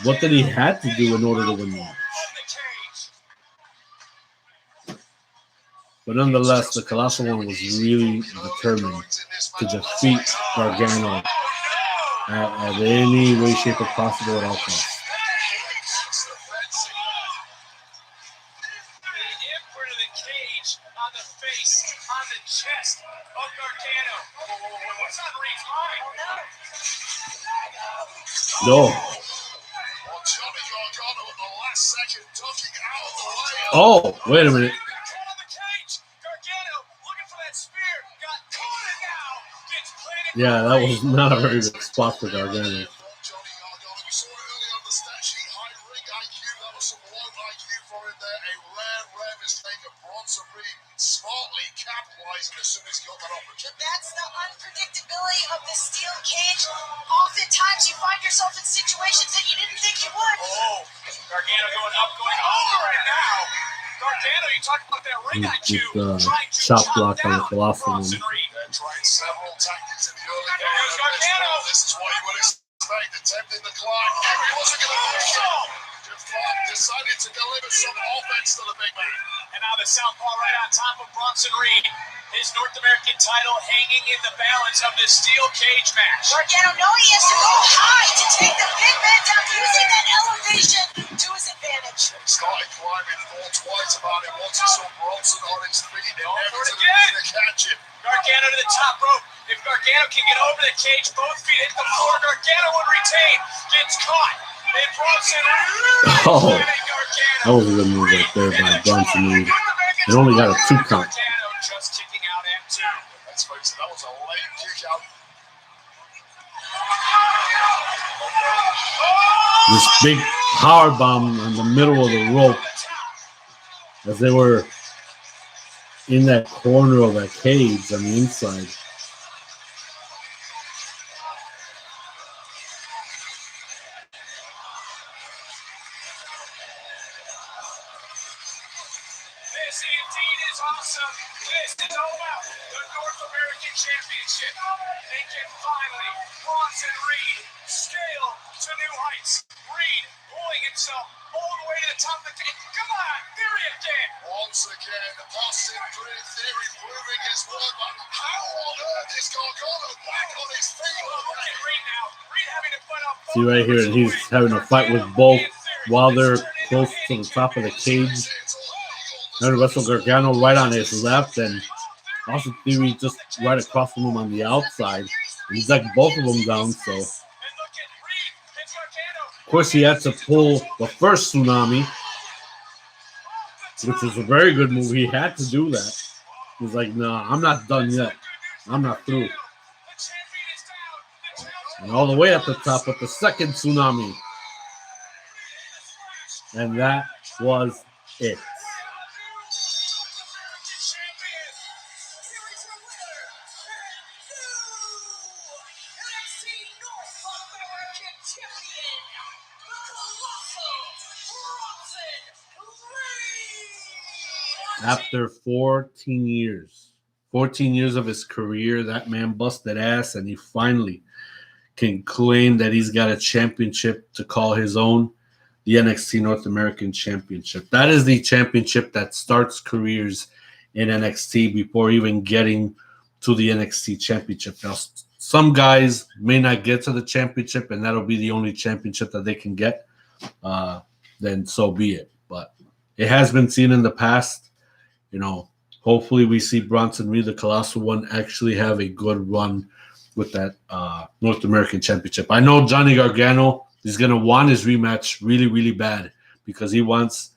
What did he have to do in order to win the match? But nonetheless, the Colossal One was really determined to defeat Gargano at any way, shape, or possible at all costs. No. Oh, wait a minute. Yeah, that was not a very good spot for Gargano. Smartly capitalizing as soon as he got that opportunity. That's the unpredictability of the steel cage. Oftentimes you find yourself in situations that you didn't think you would. Oh, Gargano going up, going over, and now Gargano, you talked about that ring IQ, trying to chop block on the Colossal One. Trying several tactics in the early days. Gargano. This is what you would expect, attempting the climb. He wasn't going to do so. Decided to deliver some offense to the big man. And now the southpaw right on top of Bronson Reed. His North American title hanging in the balance of this steel cage match. Gargano knowing he has to go high to take the big man down, using that elevation to his advantage. He started climbing, thought twice about it once he saw Bronson on his feet. Inevitably to catch him. Gargano to the top rope. If Gargano can get over the cage, both feet hit the floor, Gargano would retain. Gets caught. Oh, that was a good move right there by Bronson Reed. It only got a 2 count. Just kicking out at 2. Let's face it, that was a late kick out. This big power bomb in the middle of the rope as they were in that corner of that cage on the inside. This indeed is awesome. This is all about the North American Championship. They can finally, Bronson Reed, scale to new heights. Reed pulling himself all the way to the top of the cage. Come on, Theory again. Once again, Austin Theory proving his worth. But how on earth is Gargano back on his feet? Look at Reed now. Reed having to put up. See right here, and he's having a fight with both while they're close to the top of the cage. And wrestle Gargano right on his left, and Austin Theory just right across from him on the outside. He's like both of them down, so. Of course, he had to pull the first tsunami, which was a very good move. He had to do that. He's like, nah, I'm not done yet. I'm not through. And all the way at the top with the second tsunami. And that was it. After 14 years of his career, that man busted ass, and he finally can claim that he's got a championship to call his own, the NXT North American Championship. That is the championship that starts careers in NXT before even getting to the NXT Championship. Now, some guys may not get to the championship, and that'll be the only championship that they can get. Then so be it. But it has been seen in the past. You know, hopefully we see Bronson Reed, the Colossal One, actually have a good run with that North American Championship. I know Johnny Gargano is going to want his rematch really, really bad because he wants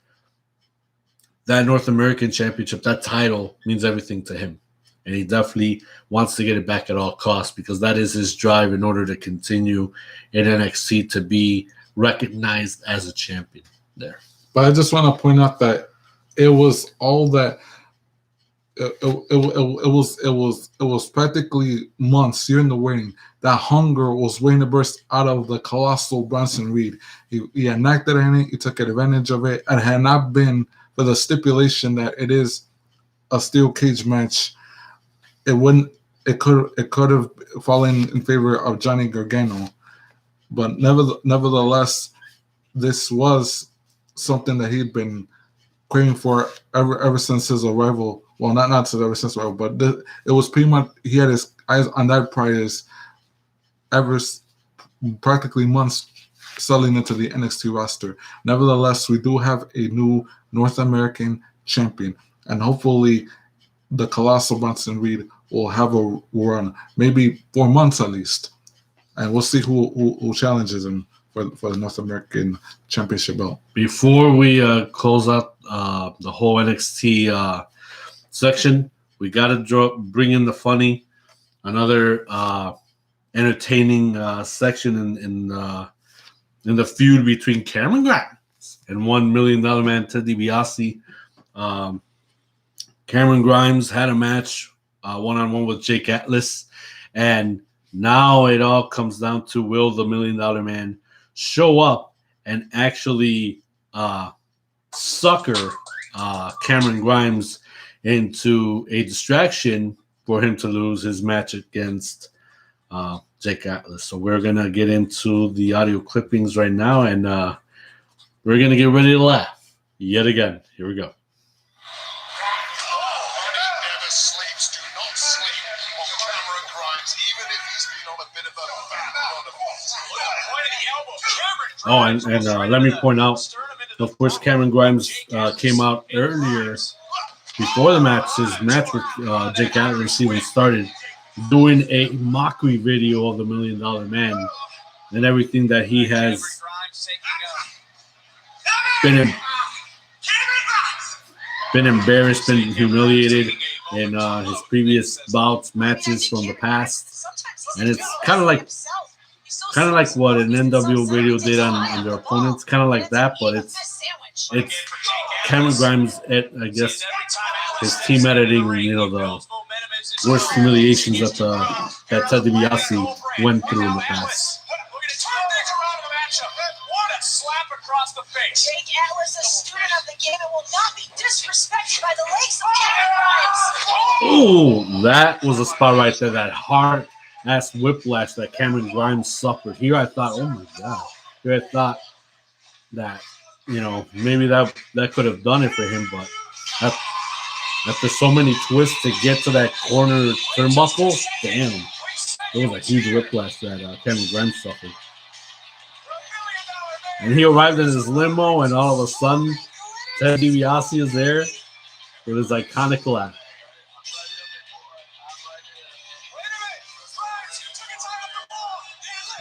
that North American Championship. That title means everything to him. and he definitely wants to get it back at all costs because that is his drive in order to continue in NXT to be recognized as a champion there. But I just want to point out that it was all that. It was practically months here in the waiting. That hunger was waiting to burst out of the colossal Bronson Reed. He enacted it. He took advantage of it. And had not been for the stipulation that it is a steel cage match, it wouldn't. It could have fallen in favor of Johnny Gargano. But nevertheless, this was something that he'd been craving for ever since his arrival. Well, not ever since arrival, but it was pretty much he had his eyes on that prize ever practically months selling into the NXT roster. Nevertheless, we do have a new North American champion, and hopefully the colossal Bronson Reed will have a run, maybe 4 months at least, and we'll see who challenges him for the North American Championship belt. Before we close out the whole NXT section, we got to bring in the funny, another entertaining section in the feud between Cameron Grimes and $1 Million Man Ted DiBiase. Cameron Grimes had a match one-on-one with Jake Atlas, and now it all comes down to will the $1 Million Man show up and actually sucker Cameron Grimes into a distraction for him to lose his match against Jake Atlas. So we're going to get into the audio clippings right now, and we're going to get ready to laugh yet again. Here we go. Oh, and let me point out, of course, Cameron Grimes came out earlier before the match. His match with Jake Atlas even started, doing a mockery video of the $1 Million Man and everything that he has been embarrassed, been humiliated in his previous bouts, matches from the past, and it's kind of like what an NWO video did on their opponents, kind of like that, but it's Cameron Grimes, I guess, his team editing, the worst humiliations that Ted DiBiase went through in the past. Jake Atlas, a student of the game, and will not be disrespected by the likes of Cameron Grimes. Ooh, that was a spot right there, that hard-ass whiplash that Cameron Grimes suffered. Here I thought, oh my God. Here I thought that, maybe that could have done it for him, but after so many twists to get to that corner turnbuckle, damn, it was a huge whiplash that Cameron Grimes suffered. And he arrived in his limo, and all of a sudden, Ted DiBiase is there with his iconic laugh.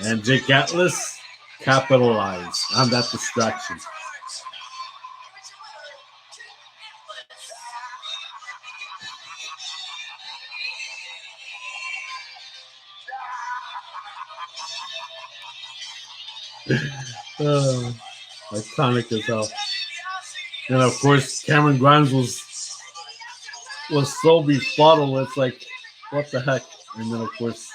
And Jake Atlas capitalized on that distraction. Iconic as hell. And of course, Cameron Grimes was so befuddled. It's like, what the heck? And then of course,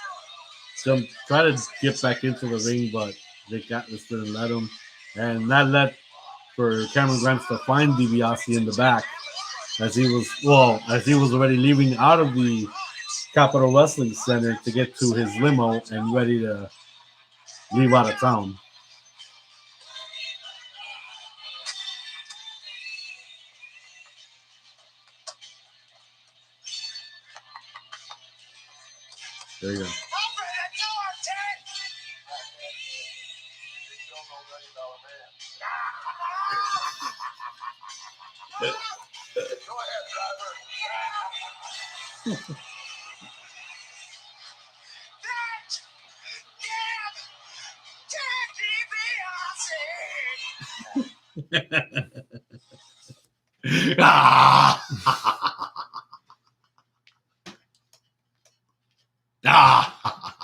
some try to get back into the ring, but Jake Atlas didn't let him, and that led for Cameron Grimes to find DiBiase in the back as he was already leaving out of the Capitol Wrestling Center to get to his limo and ready to leave out of town. There you go. Ah.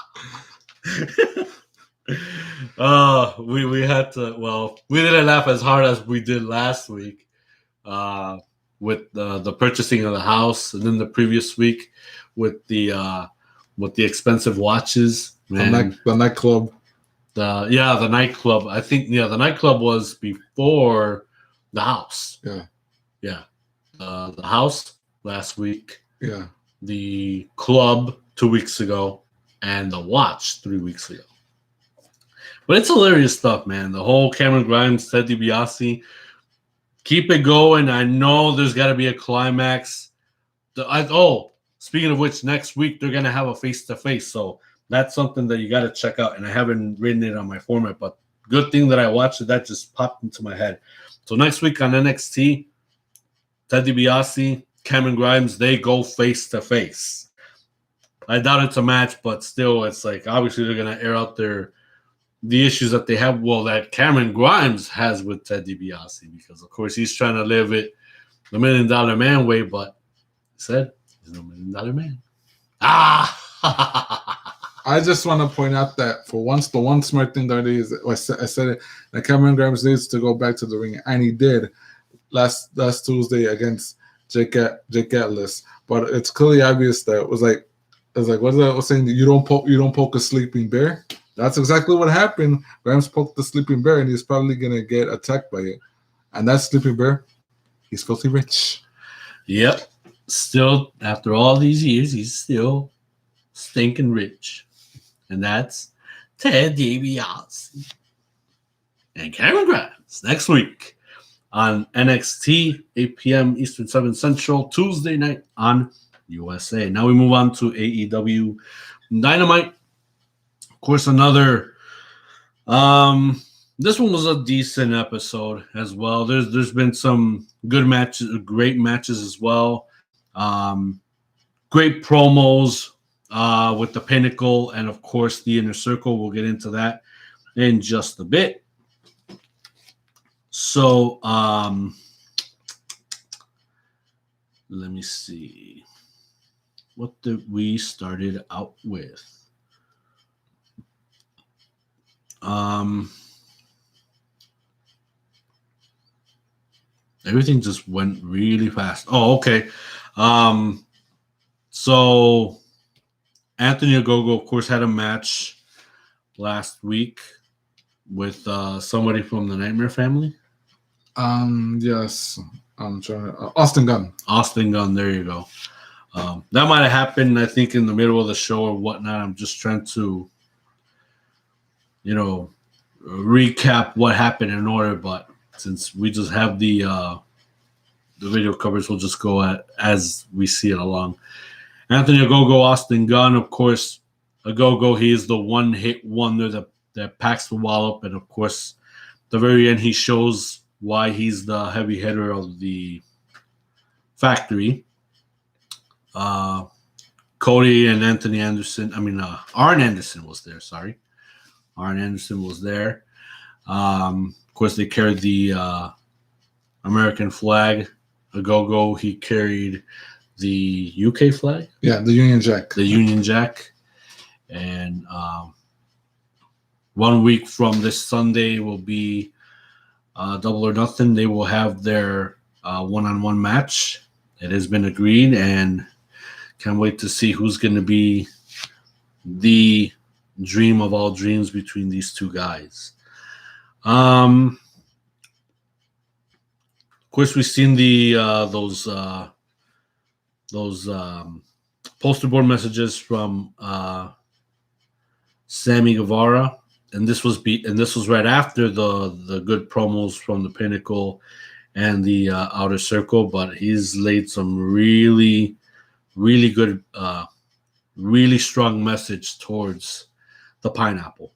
We had to. Well, we didn't laugh as hard as we did last week. With the purchasing of the house, and then the previous week with the expensive watches. Man, the nightclub. The nightclub. I think the nightclub was before the house. Yeah. The house last week. Yeah. The club 2 weeks ago, and the watch 3 weeks ago. But it's hilarious stuff, man. The whole Cameron Grimes, Ted DiBiase. Keep it going. I know there's got to be a climax. Speaking of which, next week they're going to have a face-to-face. So that's something that you got to check out. And I haven't written it on my format, but good thing that I watched it. That just popped into my head. So next week on NXT, Ted DiBiase, Cameron Grimes, they go face-to-face. I doubt it's a match, but still, it's like obviously they're going to air out the issues that they have, that Cameron Grimes has with Ted DiBiase, because of course he's trying to live it the $1 Million Man way, but he said he's no $1 Million Man. I just want to point out that for once, the one smart thing that is, I said it, that Cameron Grimes needs to go back to the ring, and he did last Tuesday against Jake Atlas. But it's clearly obvious that it was like what I was saying, you don't poke a sleeping bear. That's exactly what happened. Grimes poked the sleeping bear, and he's probably gonna get attacked by it. And that sleeping bear, he's filthy rich. Yep. Still, after all these years, he's still stinking rich. And that's Ted DiBiase and Cameron Grimes next week on NXT, 8 p.m. Eastern, 7 Central, Tuesday night on USA. Now we move on to AEW Dynamite. Of course, another. This one was a decent episode as well. There's been some good matches, great matches as well. Great promos with the Pinnacle and of course the Inner Circle. We'll get into that in just a bit. So let me see. What did we started out with? Everything just went really fast. Oh, okay. So Anthony Ogogo, of course, had a match last week with somebody from the Nightmare Family. Yes. I'm trying to Austin Gunn. Austin Gunn, there you go. That might have happened, I think, in the middle of the show or whatnot. I'm just trying to recap what happened in order, but since we just have the video coverage, we'll just go as we see it along. Anthony Ogogo, Austin Gunn, of course. Ogogo, he is the one-hit wonder that packs the wallop, and of course, at the very end, he shows why he's the heavy hitter of the factory. Cody and Anthony Anderson, Arn Anderson was there, sorry. Arn Anderson was there. Of course, they carried the American flag. Ogogo, he carried the UK flag. Yeah, the Union Jack. The Union Jack. And 1 week from this Sunday will be Double or Nothing. They will have their one-on-one match. It has been agreed, and can't wait to see who's going to be the dream of all dreams between these two guys. Of course, we've seen those poster board messages from Sammy Guevara, and this was right after the good promos from the Pinnacle and the Outer Circle. But he's laid some really, really good, really strong message towards the Pineapple.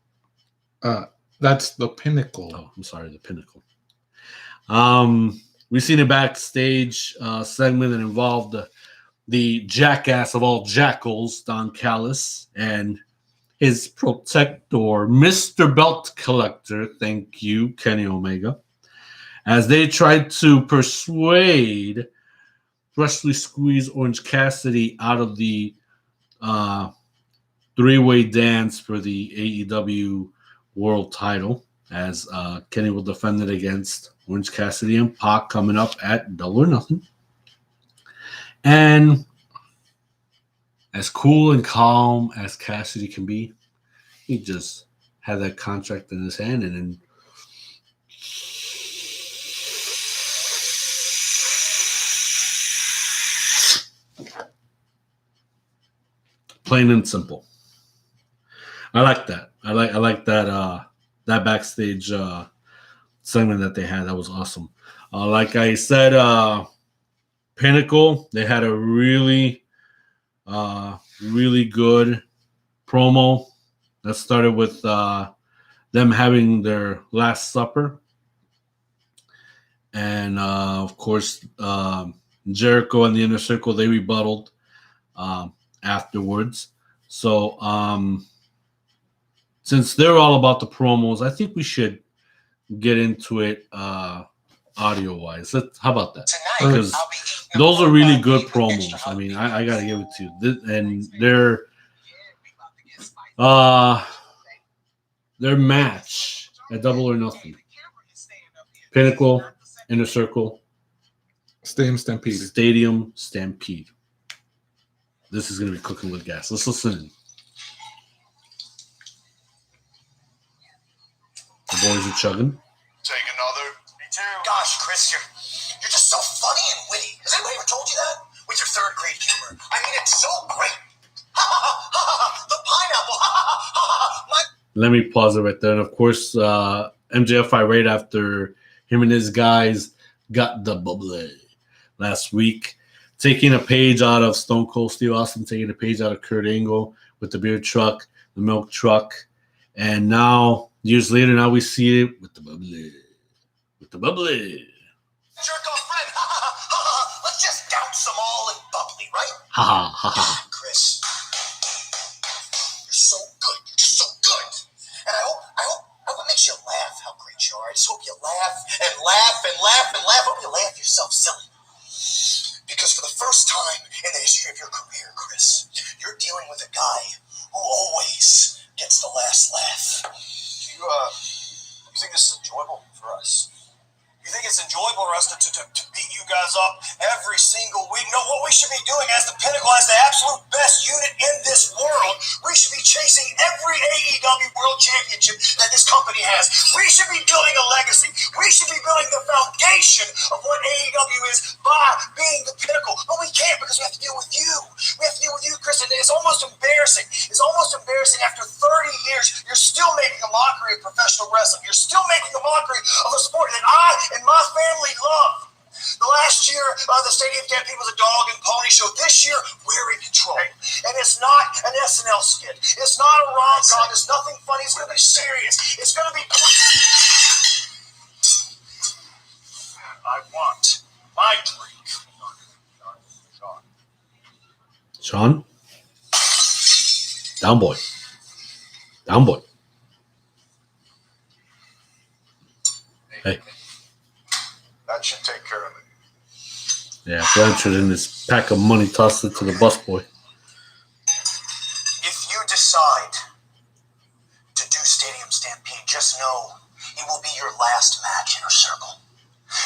That's the Pinnacle. Oh, I'm sorry, the Pinnacle. We've seen a backstage segment that involved the jackass of all jackals, Don Callis, and his protector, Mr. Belt Collector, thank you, Kenny Omega, as they tried to persuade Freshly Squeezed Orange Cassidy out of the three-way dance for the AEW World Title as Kenny will defend it against Orange Cassidy and Pac coming up at Double or Nothing. And as cool and calm as Cassidy can be, he just had that contract in his hand and then plain and simple. I like that. I like that that backstage segment that they had. That was awesome. Like I said, Pinnacle, they had a really good promo that started with them having their Last Supper. And of course, Jericho and the Inner Circle, they rebutted afterwards. So since they're all about the promos, I think we should get into it audio-wise. How about that? Because those are really good promos. I mean, I got to give it to you. And their match at Double or Nothing. Pinnacle, Inner Circle. Stadium Stampede. This is going to be cooking with gas. Let's listen. The boys are chugging. Take another. Me too. Gosh, Chris, you're just so funny and witty. Has anybody ever told you that? With your third grade humor. I mean, it's so great. The pineapple. Let me pause it right there. And of course, MJF right after him and his guys got the bubbly last week. Taking a page out of Stone Cold Steve Austin, taking a page out of Kurt Angle with the beer truck, the milk truck. And now, years later, now we see it with the bubbly. With the bubbly. Jerk off friend. Let's just douse them all in bubbly, right? Ha ha ha. Chris, you're so good. You're just so good. And I hope it makes you laugh how great you are. I just hope you laugh and laugh and laugh and laugh. I hope you laugh yourself silly. Because for the first time in the history of your career, Chris, you're dealing with a guy who always gets the last laugh. You think this is enjoyable for us? You think it's enjoyable for us to beat you guys up every single week? No, what we should be doing as the Pinnacle, as the absolute best unit in this world, we should be chasing every AEW World Championship that this company has. We should be building a legacy. We should be building the foundation of what AEW is by being the Pinnacle. But we can't because we have to deal with you. We have to deal with you, Chris, and it's almost embarrassing. It's almost embarrassing after 30 years, you're still making a mockery of professional wrestling. You're still making a mockery of a sport that I and my family love. The last year, the Stadium Stampede was a dog and pony show. This year, we're in control. And it's not an SNL skit. It's not a rom-com. It's nothing funny. It's going to be serious. It's going to be... I want my drink. Sean? Down boy. Down boy. Hey. That should take care of it. Yeah, Blanchard and his pack of money tossed it to the busboy. If you decide to do Stadium Stampede, just know it will be your last match, Inner Circle.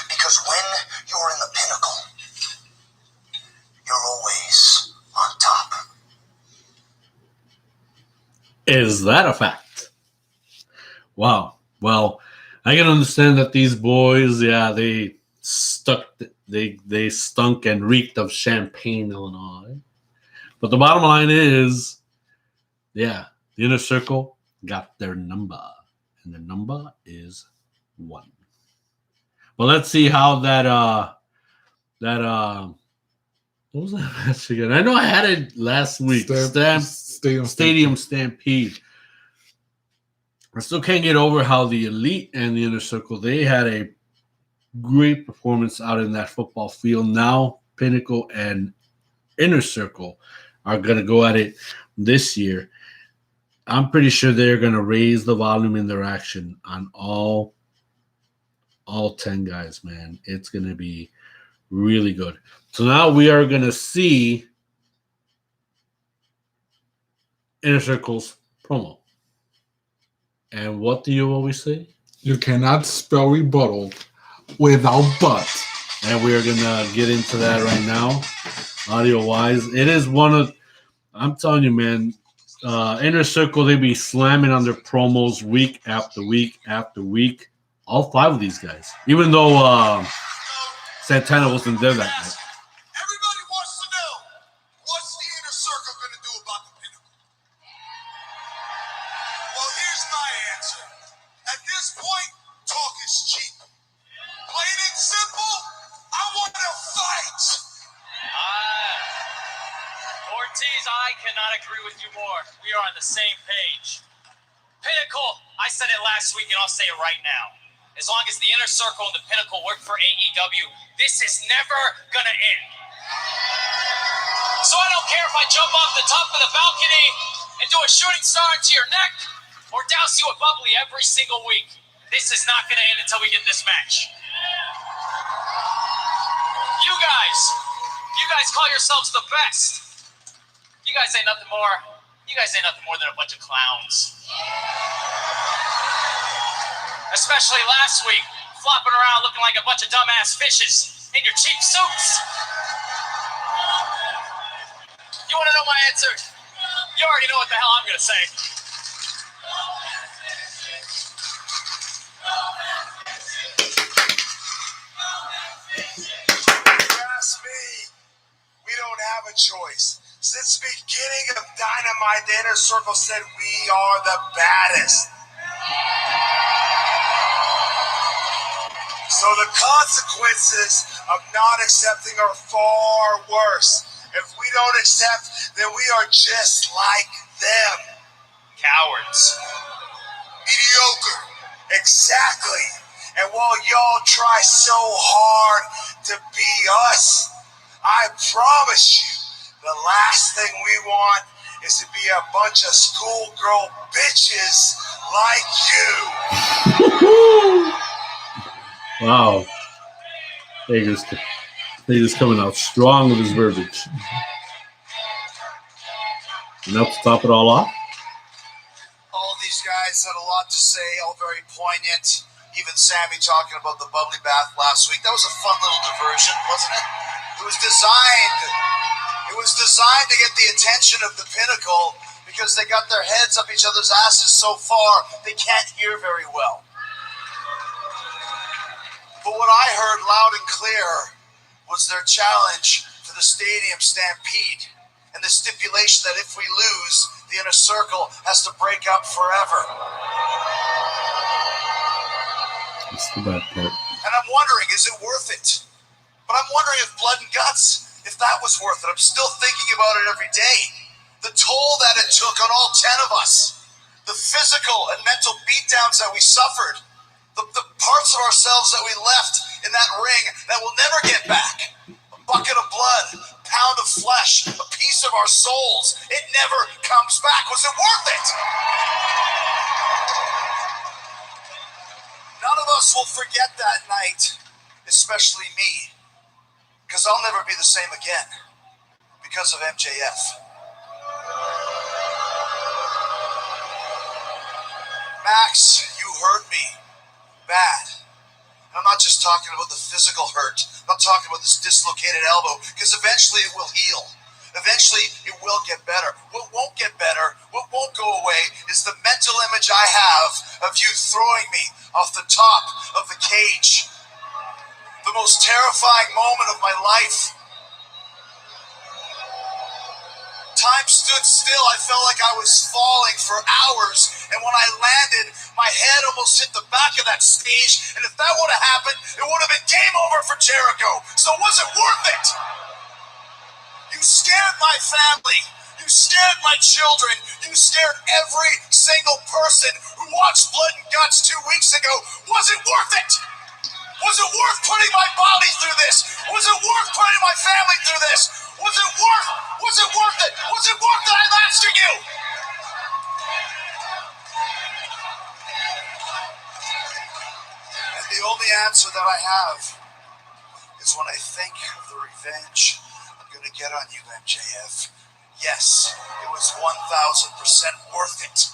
Because when you're in the Pinnacle, you're always on top. Is that a fact? Wow. Well, I can understand that these boys, yeah, they stunk and reeked of Champaign, Illinois. But the bottom line is, yeah, the Inner Circle got their number, and the number is 1. Well, let's see how that what was that match again? I know I had it last week. Stadium Stampede. I still can't get over how the Elite and the Inner Circle, they had a great performance out in that football field. Now, Pinnacle and Inner Circle are going to go at it this year. I'm pretty sure they're going to raise the volume in their action on all 10 guys, man. It's going to be really good. So now we are going to see Inner Circle's promo. And what do you always say? You cannot spell rebuttal without but. And we are going to get into that right now, audio-wise. It is one of, I'm telling you, man, Inner Circle, they be slamming on their promos week after week after week. All 5 of these guys. Even though Santana wasn't there that night. Everybody wants to know, what's the Inner Circle going to do about the Pinnacle? Well, here's my answer. At this point, talk is cheap. Plain and simple, I want to fight. Ortiz, I cannot agree with you more. We are on the same page. Pinnacle, I said it last week and I'll say it right now. As long as the Inner Circle and the Pinnacle work for AEW, this is never gonna end. So I don't care if I jump off the top of the balcony and do a shooting star into your neck or douse you with bubbly every single week. This is not gonna end until we get this match. You guys call yourselves the best. You guys ain't nothing more than a bunch of clowns. Especially last week, flopping around looking like a bunch of dumbass fishes in your cheap suits. You want to know my answer? You already know what the hell I'm going to say. If you ask me, we don't have a choice. Since the beginning of Dynamite, the Inner Circle said we are the baddest. So the consequences of not accepting are far worse. If we don't accept, then we are just like them. Cowards. Mediocre. Exactly. And while y'all try so hard to be us, I promise you, the last thing we want is to be a bunch of schoolgirl bitches like you. Wow. Hager's coming out strong with his verbiage. And now to top it all off. All of these guys had a lot to say, all very poignant. Even Sammy talking about the bubbly bath last week. That was a fun little diversion, wasn't it? It was designed to get the attention of the Pinnacle because they got their heads up each other's asses so far they can't hear very well. But what I heard loud and clear was their challenge for the Stadium Stampede and the stipulation that if we lose, the Inner Circle has to break up forever. That's the bad part. And I'm wondering, is it worth it? But I'm wondering if Blood and Guts, if that was worth it. I'm still thinking about it every day. The toll that it took on all 10 of us. The physical and mental beatdowns that we suffered. The parts of ourselves that we left in that ring that we'll never get back. A bucket of blood, a pound of flesh, a piece of our souls. It never comes back. Was it worth it? None of us will forget that night, especially me, because I'll never be the same again because of MJF. Max, you hurt me bad. I'm not just talking about the physical hurt. I'm not talking about this dislocated elbow, because eventually it will heal. Eventually it will get better. What won't get better, what won't go away, is the mental image I have of you throwing me off the top of the cage. The most terrifying moment of my life. Time stood still. I felt like I was falling for hours. And when I landed, my head almost hit the back of that stage. And if that would have happened, it would have been game over for Jericho. So was it worth it? You scared my family. You scared my children. You scared every single person who watched Blood and Guts 2 weeks ago. Was it worth it? Was it worth putting my body through this? Was it worth putting my family through this? Was it worth it? Was it worth it? I'm asking you. And the only answer that I have is when I think of the revenge I'm going to get on you, MJF. Yes, it was 1,000% worth it.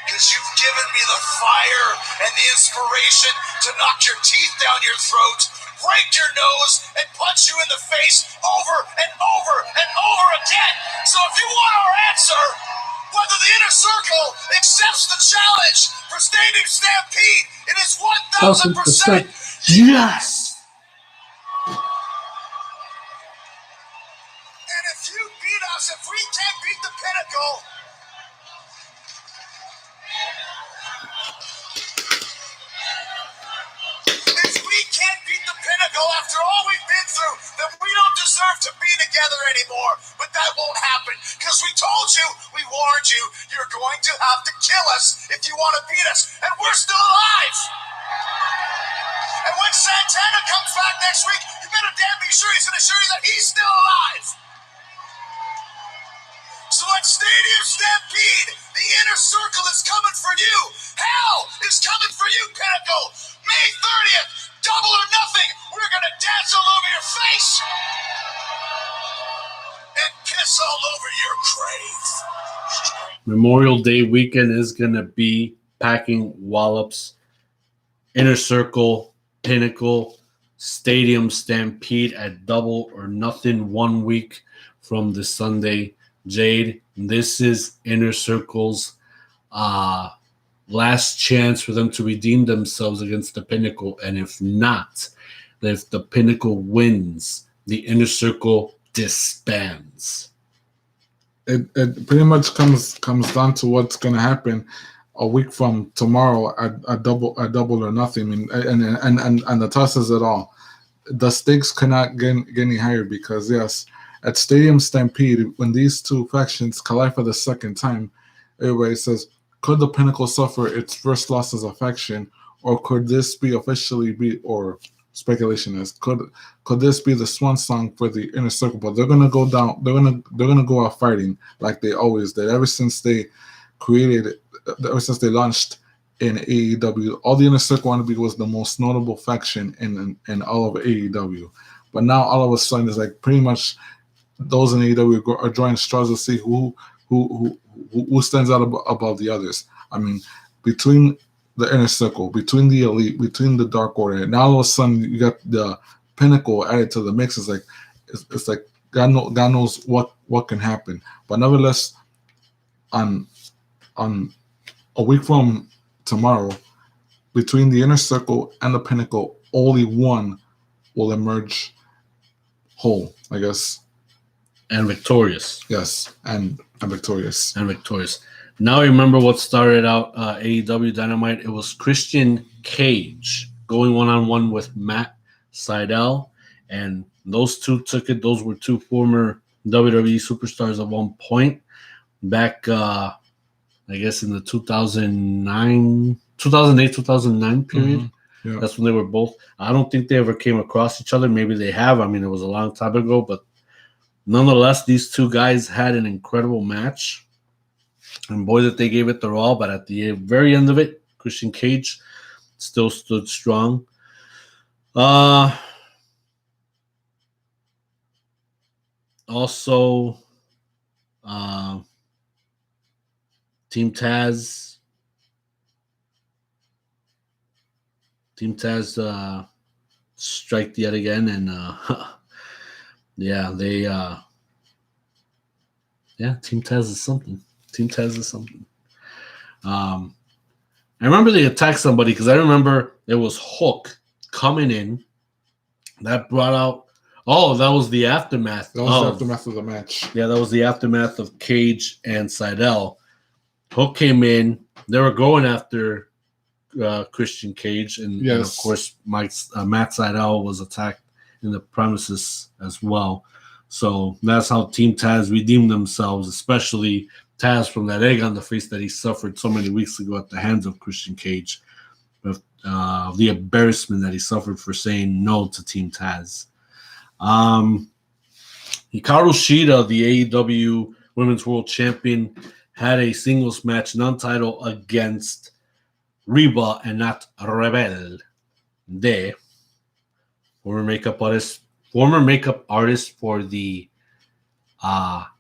Because you've given me the fire and the inspiration to knock your teeth down your throat, break your nose, and punch you in the face over and over and over again. So if you want our answer, whether the Inner Circle accepts the challenge for Stadium Stampede, it is 1,000% Yes. And if you beat us, if we can't beat the Pinnacle, after all we've been through, then we don't deserve to be together anymore. But that won't happen, because we told you, we warned you, you're going to have to kill us if you want to beat us, and we're still alive. And when Santana comes back next week, you better damn be sure he's going to show you that he's still alive. So at Stadium Stampede, the Inner Circle is coming for you. Hell is coming for you, Pinnacle. May 30th, double or nothing. We're going to dance all over your face and kiss all over your grave. Memorial Day weekend is going to be packing wallops. Inner Circle, Pinnacle, Stadium Stampede at Double or Nothing 1 week from this Sunday. Jade, this is Inner Circle's last chance for them to redeem themselves against the Pinnacle. And if not, if the Pinnacle wins, the Inner Circle disbands. It pretty much comes down to what's going to happen a week from tomorrow at double or nothing. I mean, and the toss is it all. The stakes cannot get any higher because yes, at Stadium Stampede, when these two factions collide for the second time, everybody says, could the Pinnacle suffer its first loss as a faction, or could this be officially or speculation is, could this be the swan song for the Inner Circle? But they're gonna go down, they're gonna go out fighting like they always did. Ever since they launched in AEW, all the Inner Circle wanted to be was the most notable faction in all of AEW. But now all of a sudden it's like pretty much those in AEW are drawing straws to see who stands out above the others. I mean, between the Inner Circle, between the Elite, between the Dark Order, now all of a sudden you got the Pinnacle added to the mix. It's like God knows what can happen. But nevertheless, on a week from tomorrow, between the Inner Circle and the Pinnacle, only one will emerge whole, I guess. And victorious. Yes, and victorious. And victorious. Now I remember what started out AEW Dynamite. It was Christian Cage going one-on-one with Matt Sydal. And those two took it. Those were two former WWE superstars at one point. Back, I guess, in the 2008, 2009 period. Mm-hmm. Yeah. That's when they were both. I don't think they ever came across each other. Maybe they have. I mean, it was a long time ago. But nonetheless, these two guys had an incredible match. And boy, that they gave it their all. But at the very end of it, Christian Cage still stood strong. Also, Team Taz striked yet again, and Team Taz is something. I remember they attacked somebody because I remember it was Hook coming in that brought out. Oh, that was the aftermath. That was the aftermath of the match. Yeah, that was the aftermath of Cage and Sydal. Hook came in. They were going after Christian Cage, and of course, Matt Sydal was attacked in the premises as well. So that's how Team Taz redeemed themselves, especially Taz from that egg on the face that he suffered so many weeks ago at the hands of Christian Cage, with the embarrassment that he suffered for saying no to Team Taz. Hikaru Shida, the AEW Women's World Champion, had a singles match, non-title, against Reba and not Rebel de former makeup artist for the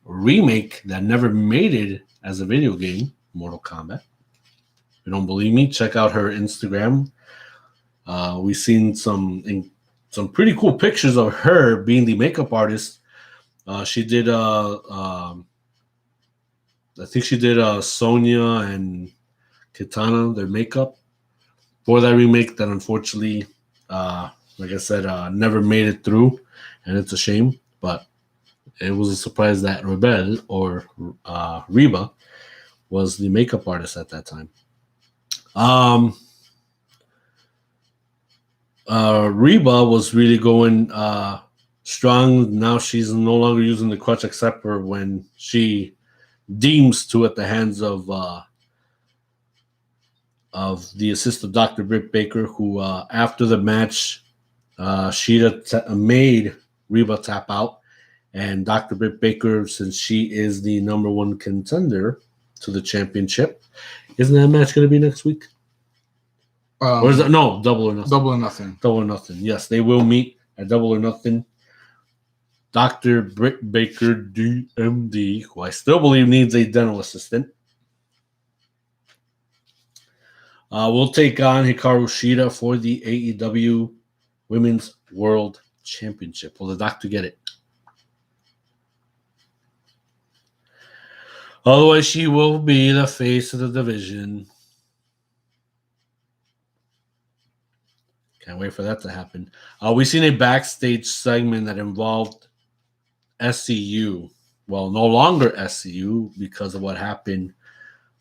remake that never made it as a video game, Mortal Kombat. If you don't believe me, check out her Instagram. We've seen some pretty cool pictures of her being the makeup artist. She did I think she did Sonya and Kitana, their makeup for that remake that unfortunately, like I said, never made it through, and it's a shame. But it was a surprise that Rebel or Reba was the makeup artist at that time. Reba was really going strong. Now she's no longer using the crutch except for when she deems to at the hands of the assistant Dr. Britt Baker, who after the match, Sheeta made Reba tap out. And Dr. Britt Baker, since she is the number one contender to the championship, isn't that match going to be next week? Or is it no Double or Nothing? Double or Nothing. Double or Nothing. Yes, they will meet at Double or Nothing. Dr. Britt Baker, DMD, who I still believe needs a dental assistant, will take on Hikaru Shida for the AEW Women's World Championship. Will the Doctor get it? Otherwise, she will be the face of the division. Can't wait for that to happen. We've seen a backstage segment that involved SCU. Well, no longer SCU because of what happened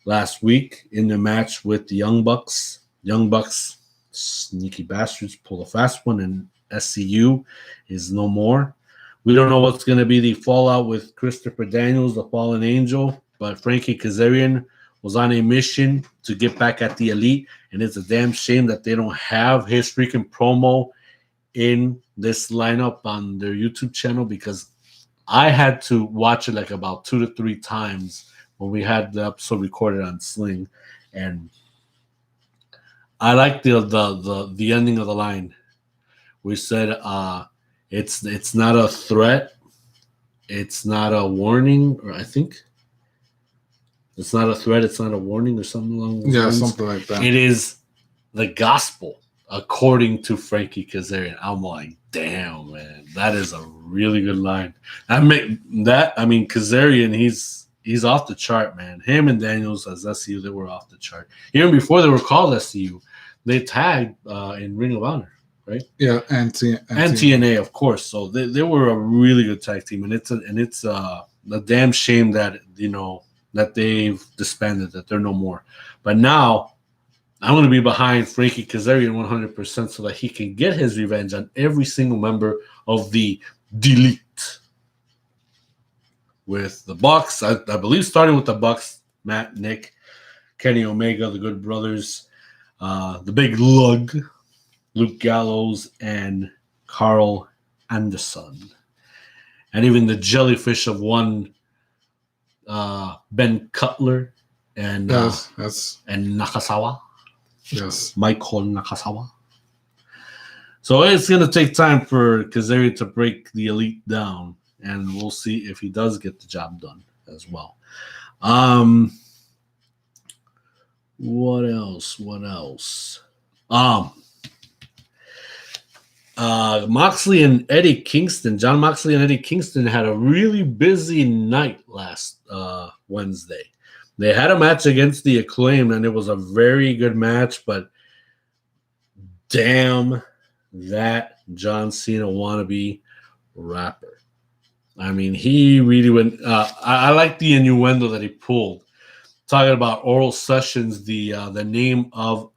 last week in the match with the Young Bucks. Young Bucks, sneaky bastards, pull a fast one, and SCU is no more. We don't know what's going to be the fallout with Christopher Daniels, the Fallen Angel, but Frankie Kazarian was on a mission to get back at the Elite, and it's a damn shame that they don't have his freaking promo in this lineup on their YouTube channel, because I had to watch it like about 2 to 3 times when we had the episode recorded on Sling, and I like the ending of the line. We said it's not a threat, it's not a warning, or I think it's not a threat, it's not a warning, or something along those lines. Something like that. It is the gospel, according to Frankie Kazarian. I'm like, damn, man, that is a really good line. Kazarian, he's off the chart, man. Him and Daniels as SCU, they were off the chart. Even before they were called SCU, they tagged in Ring of Honor, right? Yeah, and TNA, of course. So they were a really good tag team, and it's a damn shame that that they've disbanded, that they're no more. But now I'm going to be behind Frankie Kazarian 100% so that he can get his revenge on every single member of the Delete. With the Bucks, I believe starting with the Bucks, Matt, Nick, Kenny Omega, the Good Brothers, the Big Lug, Luke Gallows, and Carl Anderson. And even the jellyfish of one, Ben Cutler and and Nakasawa. Yes. Michael Nakasawa. So it's going to take time for Kazarian to break the Elite down, and we'll see if he does get the job done as well. What else? Moxley and Eddie Kingston. John Moxley and Eddie Kingston had a really busy night last Wednesday. They had a match against the Acclaimed, and it was a very good match, but damn that John Cena wannabe rapper. I mean, he really went. I like the innuendo that he pulled, talking about oral sessions. The name of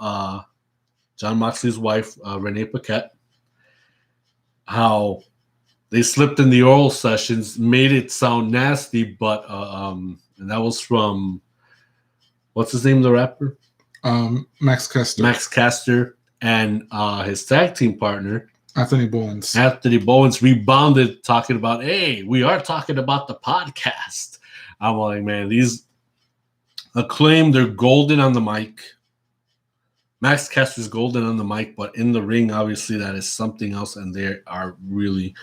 John Moxley's wife, Renee Paquette. How they slipped in the oral sessions, made it sound nasty, but and that was from what's his name, the rapper? Max Caster. Max Caster and his tag team partner Anthony Bowens. Anthony Bowens rebounded, talking about, hey, we are talking about the podcast. I'm like, man, these Acclaimed, they're golden on the mic. Max Caster's golden on the mic, but in the ring, obviously, that is something else, and they are really,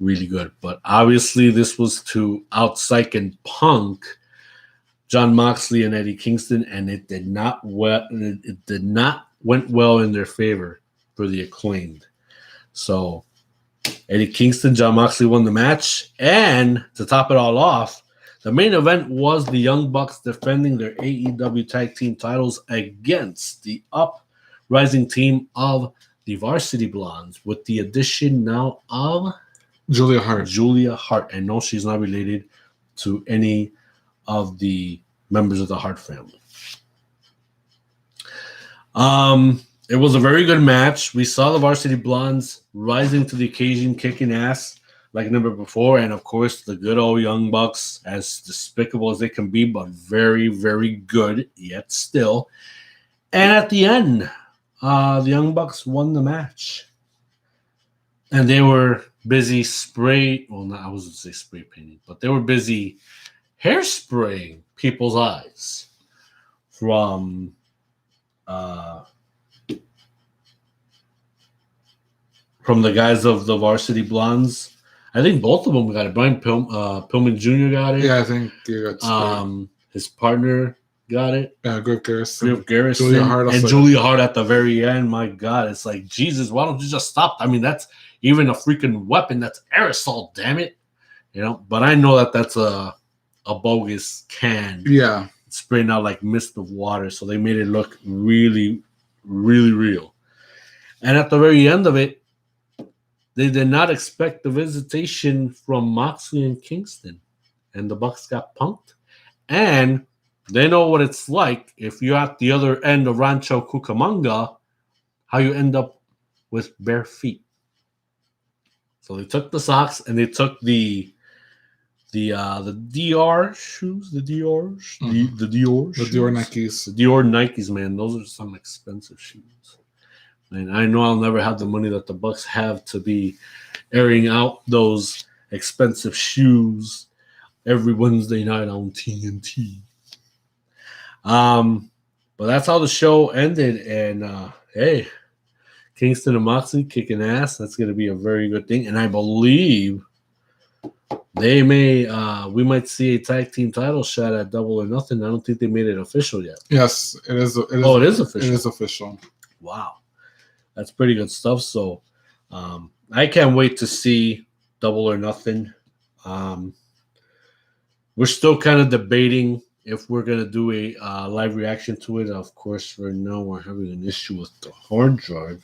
really good. But obviously, this was to out-psych and punk Jon Moxley and Eddie Kingston, and it did not went well in their favor for the Acclaimed. So Eddie Kingston, Jon Moxley won the match, and to top it all off, the main event was the Young Bucks defending their AEW Tag Team titles against the uprising team of the Varsity Blondes, with the addition now of Julia Hart. And no, she's not related to any of the members of the Hart family. It was a very good match. We saw the Varsity Blondes rising to the occasion, kicking ass like never before. And, of course, the good old Young Bucks, as despicable as they can be, but very, very good, yet still. And at the end, the Young Bucks won the match. And they were busy I wasn't say spray painting, but they were busy hairspraying people's eyes from the guys of the Varsity Blondes. I think both of them got it. Brian Pillman Jr. got it. Yeah, I think he got his partner got it. Yeah, Griff Garrison. Julia Hart at the very end. My God, it's like, Jesus, why don't you just stop? I mean, that's even a freaking weapon. That's aerosol, damn it. But I know that that's a bogus can. Yeah. Spraying out like mist of water. So they made it look really, really real. And at the very end of it, they did not expect the visitation from Moxley and Kingston. And the Bucks got punked. And they know what it's like if you're at the other end of Rancho Cucamonga, how you end up with bare feet. So they took the socks and they took the DR shoes, the Dior Nikes. The Dior Nikes, man. Those are some expensive shoes. And I know I'll never have the money that the Bucks have to be airing out those expensive shoes every Wednesday night on TNT. But that's how the show ended. And hey, Kingston and Moxley kicking ass. That's going to be a very good thing. And I believe we might see a tag team title shot at Double or Nothing. I don't think they made it official yet. Yes, it is. It is official. It is official. Wow. That's pretty good stuff. So I can't wait to see Double or Nothing. We're still kind of debating if we're going to do a live reaction to it. Of course, right now we're having an issue with the hard drive.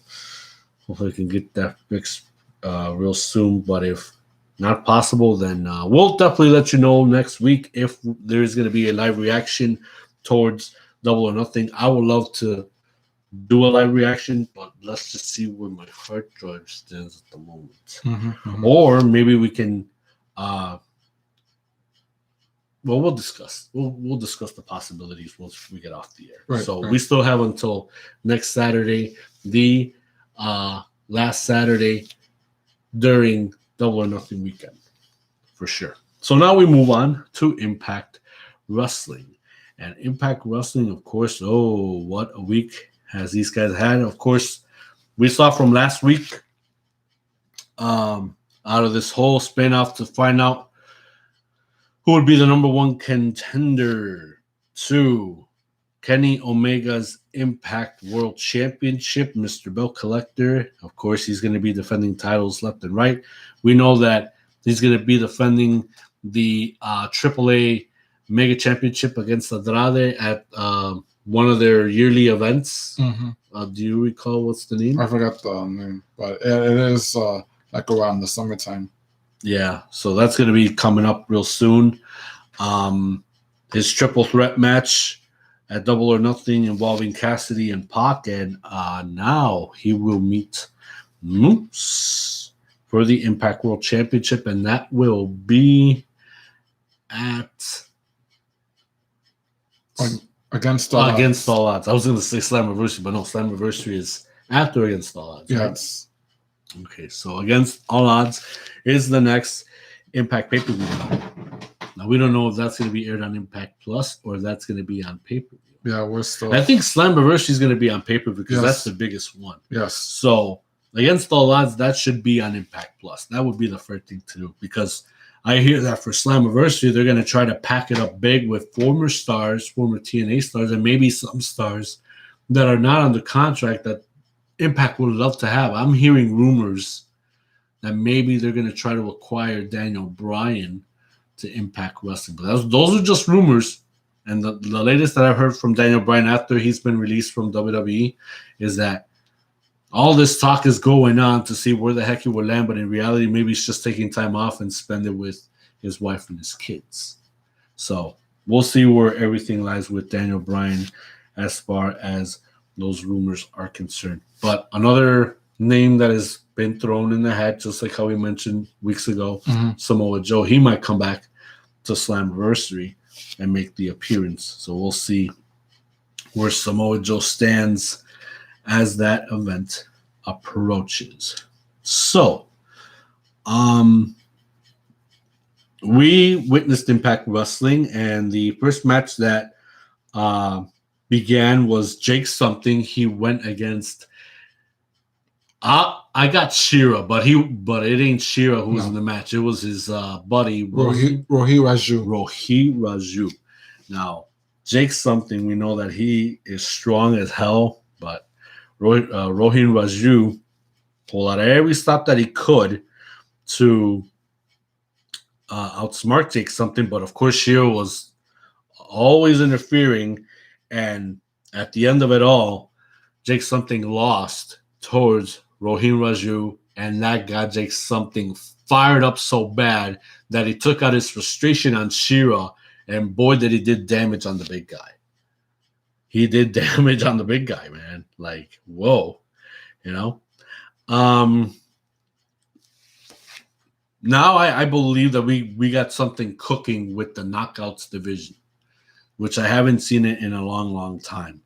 Hopefully I can get that fixed real soon. But if not possible, then we'll definitely let you know next week if there's going to be a live reaction towards Double or Nothing. I would love to do a live reaction, but let's just see where my hard drive stands at the moment. Or maybe we can we'll discuss. We'll discuss the possibilities once we get off the air. Right. We still have until next Saturday, the last Saturday during Double or Nothing weekend, for sure. So now we move on to Impact Wrestling. And Impact Wrestling, of course, what a week has these guys had. Of course, we saw from last week out of this whole spin-off to find out who would be the number one contender to Kenny Omega's Impact World Championship, Mr. Belt Collector. Of course, he's going to be defending titles left and right. We know that he's going to be defending the AAA Mega Championship against Andrade at one of their yearly events. Do you recall what's the name? I forgot the name, but it is like around the summertime. Yeah, so that's going to be coming up real soon. His triple threat match at Double or Nothing involving Cassidy and Pac, and now he will meet Moose for the Impact World Championship, and that will be at Against All Odds. I was going to say Slammiversary, but no, Slammiversary is after Against All Odds. Yes. Right? Okay, so Against All Odds is the next Impact pay-per-view. Now, we don't know if that's going to be aired on Impact Plus or if that's going to be on pay-per-view. Yeah, we're still... I think Slammiversary is going to be on pay-per-view because that's the biggest one. Yes. So against all odds, that should be on Impact Plus. That would be the first thing to do, because I hear that for Slammiversary, they're going to try to pack it up big with former stars, former TNA stars, and maybe some stars that are not under contract that Impact would love to have. I'm hearing rumors that maybe they're going to try to acquire Daniel Bryan to Impact Wrestling. But those are just rumors. And the latest that I've heard from Daniel Bryan after he's been released from WWE is that all this talk is going on to see where the heck he will land, but in reality, maybe he's just taking time off and spend it with his wife and his kids. So we'll see where everything lies with Daniel Bryan as far as those rumors are concerned. But another name that has been thrown in the hat, just like how we mentioned weeks ago, Samoa Joe, he might come back to Slammiversary and make the appearance. So we'll see where Samoa Joe stands as that event approaches. So, we witnessed Impact Wrestling, and the first match that began was Jake something. He went against I got Shira, but it ain't Shira who was in the match. It was his buddy Rohi Raju. Rohi Raju. Now, Jake something, we know that he is strong as hell, but Rohi Raju pulled out every stop that he could to outsmart Jake something, but of course Shira was always interfering, and at the end of it all, Jake something lost towards Rohit Raju, and that got Jake something fired up so bad that he took out his frustration on Shira, and boy, did he did damage on the big guy. He did damage on the big guy, man. Like, whoa, you know? Now I believe that we got something cooking with the Knockouts division, which I haven't seen it in a long, long time.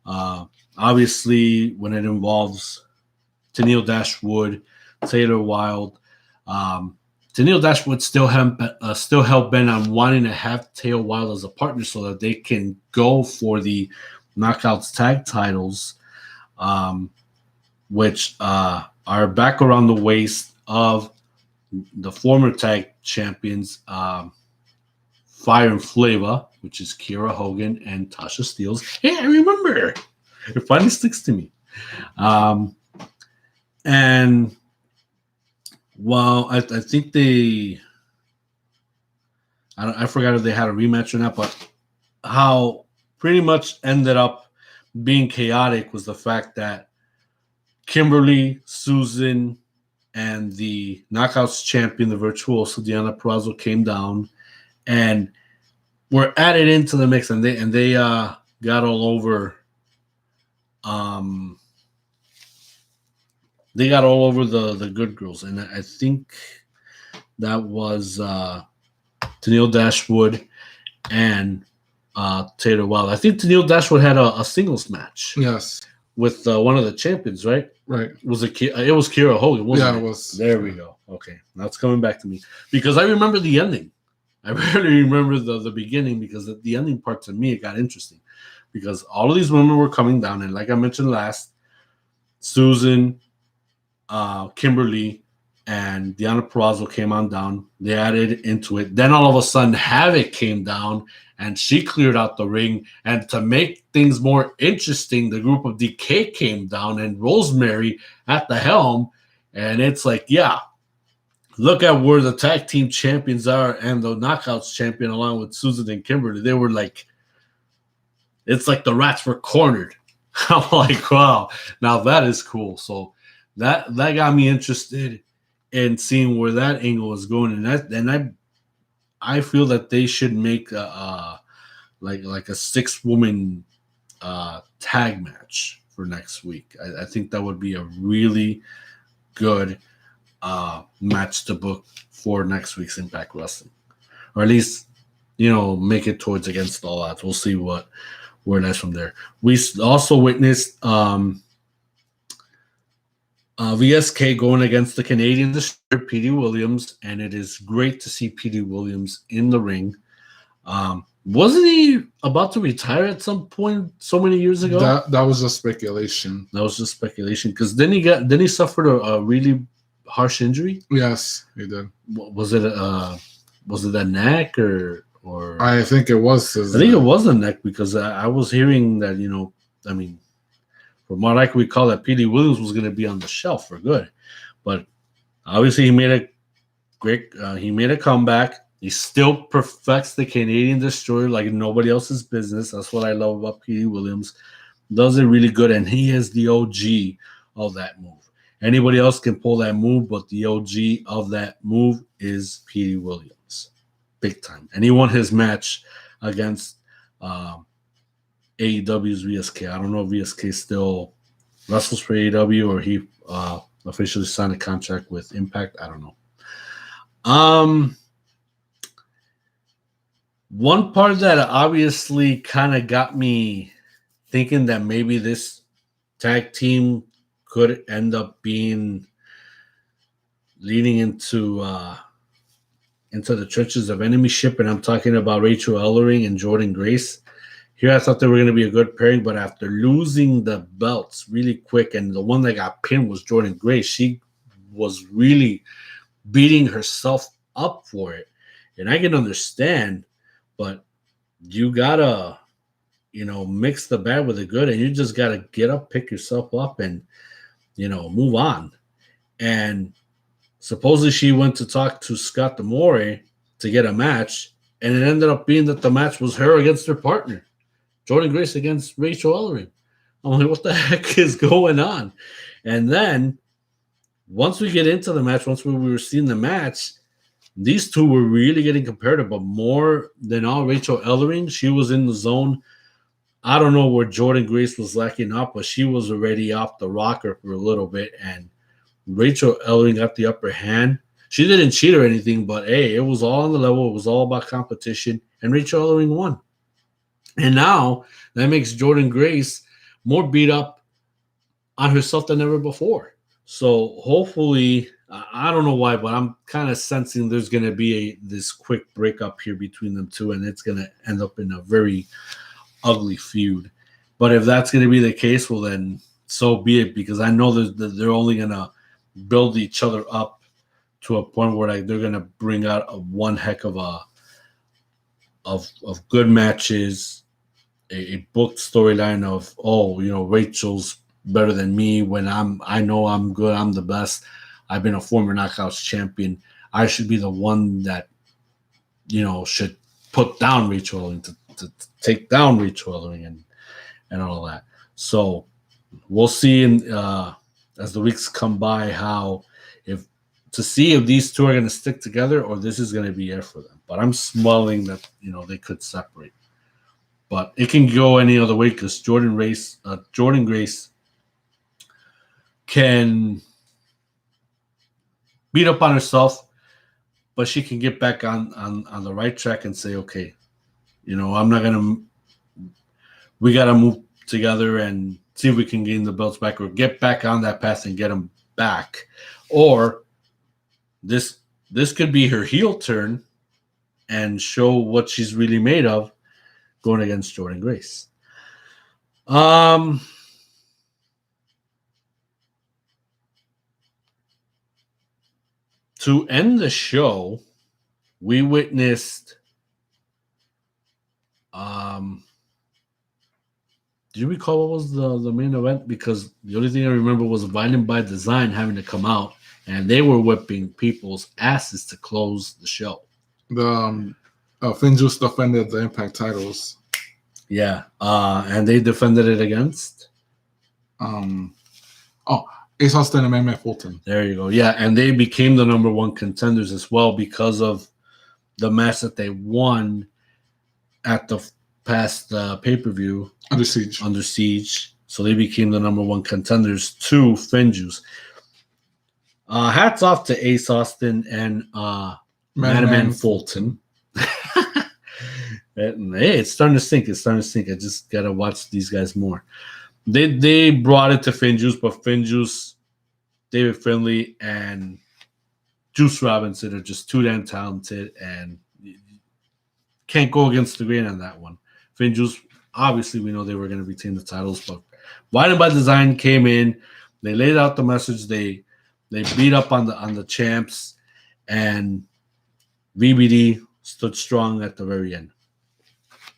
Obviously, when it involves Tenille Dashwood, Taylor Wilde, Tenille Dashwood still hell-bent on wanting to have Taylor Wilde as a partner so that they can go for the Knockouts tag titles, which are back around the waist of the former tag champions, Fire and Flavor, which is Kiera Hogan and Tasha Steelz. Hey, I remember. It finally sticks to me. And well, I think I forgot if they had a rematch or not, but how pretty much ended up being chaotic was the fact that Kimberly, Susan, and the Knockouts champion, the Virtuoso Diana Purrazzo, came down and were added into the mix, and they got all over. They got all over the good girls, and I think that was Tenille Dashwood and Taylor Wilde. I think Tenille Dashwood had a singles match. Yes. With one of the champions, right? Right. It was Kiera Hogan, wasn't it? Yeah, it was. There we go. Okay. Now it's coming back to me. Because I remember the ending. I really remember the beginning, because the ending part, to me, it got interesting. Because all of these women were coming down, and like I mentioned last, Susan, Kimberly, and Diana Purrazzo came on down. They added into it. Then all of a sudden, Havoc came down, and she cleared out the ring. And to make things more interesting, the group of Decay came down, and Rosemary at the helm. And it's like, yeah, look at where the tag team champions are and the Knockouts champion along with Susan and Kimberly. They were like, it's like the rats were cornered. I'm like, wow, now that is cool. So that got me interested in seeing where that angle is going. And I feel that they should make like a 6-woman tag match for next week. I think that would be a really good match to book for next week's Impact Wrestling, or at least make it towards Against All Odds. We'll see where that's from there. We also witnessed VSK going against the Canadian Destroyer, Petey Williams, and it is great to see Petey Williams in the ring. Wasn't he about to retire at some point so many years ago? That was just speculation. That was just speculation. Because then he suffered a really harsh injury. Yes, he did. Was it a neck or? I think it was. I think it was a neck because I was hearing that from what I can recall, that Petey Williams was going to be on the shelf for good, but obviously he made a comeback. He still perfects the Canadian Destroyer like nobody else's business. That's what I love about Petey Williams. Does it really good, and he is the OG of that move. Anybody else can pull that move, but the OG of that move is Petey Williams. Big time. And he won his match against AEW's VSK. I don't know if VSK still wrestles for AEW or he officially signed a contract with Impact. I don't know. One part that obviously kind of got me thinking that maybe this tag team could end up being leading into the trenches of enemyship, and I'm talking about Rachel Ellering and Jordynne Grace. Here I thought they were going to be a good pairing, but after losing the belts really quick, and the one that got pinned was Jordynne Grace, she was really beating herself up for it. And I can understand, but you got to, mix the bad with the good, and you just got to get up, pick yourself up, and, move on. And supposedly she went to talk to Scott D'Amore to get a match, and it ended up being that the match was her against her partner, Jordynne Grace against Rachel Ellering. I'm like, what the heck is going on? And then once we get into the match, once we were seeing the match, these two were really getting competitive, but more than all, Rachel Ellering, she was in the zone. I don't know where Jordynne Grace was lacking up, but she was already off the rocker for a little bit, and Rachel Ellering got the upper hand. She didn't cheat or anything, but hey, it was all on the level. It was all about competition, and Rachel Ellering won. And now that makes Jordynne Grace more beat up on herself than ever before. So hopefully, I don't know why, but I'm kind of sensing there's going to be this quick breakup here between them two, and it's going to end up in a very ugly feud. But if that's going to be the case, well then so be it, because I know that they're only going to build each other up to a point where they're going to bring out one heck of of good matches, a booked storyline of, Rachel's better than me when I know I'm good, I'm the best. I've been a former Knockouts champion. I should be the one that, should put down Rachel Ellering, to take down Rachel Ellering and all that. So we'll see as the weeks come by to see if these two are going to stick together or this is going to be it for them. But I'm smelling that, they could separate. But it can go any other way because Jordynne Grace can beat up on herself, but she can get back on the right track and say, okay, we got to move together and see if we can gain the belts back or get back on that path and get them back. Or this could be her heel turn and show what she's really made of going against Jordynne Grace. To end the show, we witnessed do you recall what was the main event? Because the only thing I remember was Violent by Design having to come out, and they were whipping people's asses to close the show. The Finn Juice defended the Impact titles. Yeah, and they defended it against Ace Austin and Matt Fulton. There you go. Yeah, and they became the number one contenders as well because of the match that they won at the past pay-per-view. Under Siege. So they became the number one contenders to Finn Juice. Hats off to Ace Austin and Madman Fulton. Hey, it's starting to sink. I just got to watch these guys more. They brought it to Finn Juice, but Finn Juice, David Finlay, and Juice Robinson are just too damn talented and can't go against the grain on that one. Finjuice, obviously, we know they were going to retain the titles, but Violent by Design came in. They laid out the message. They beat up on the champs, and VBD stood strong at the very end.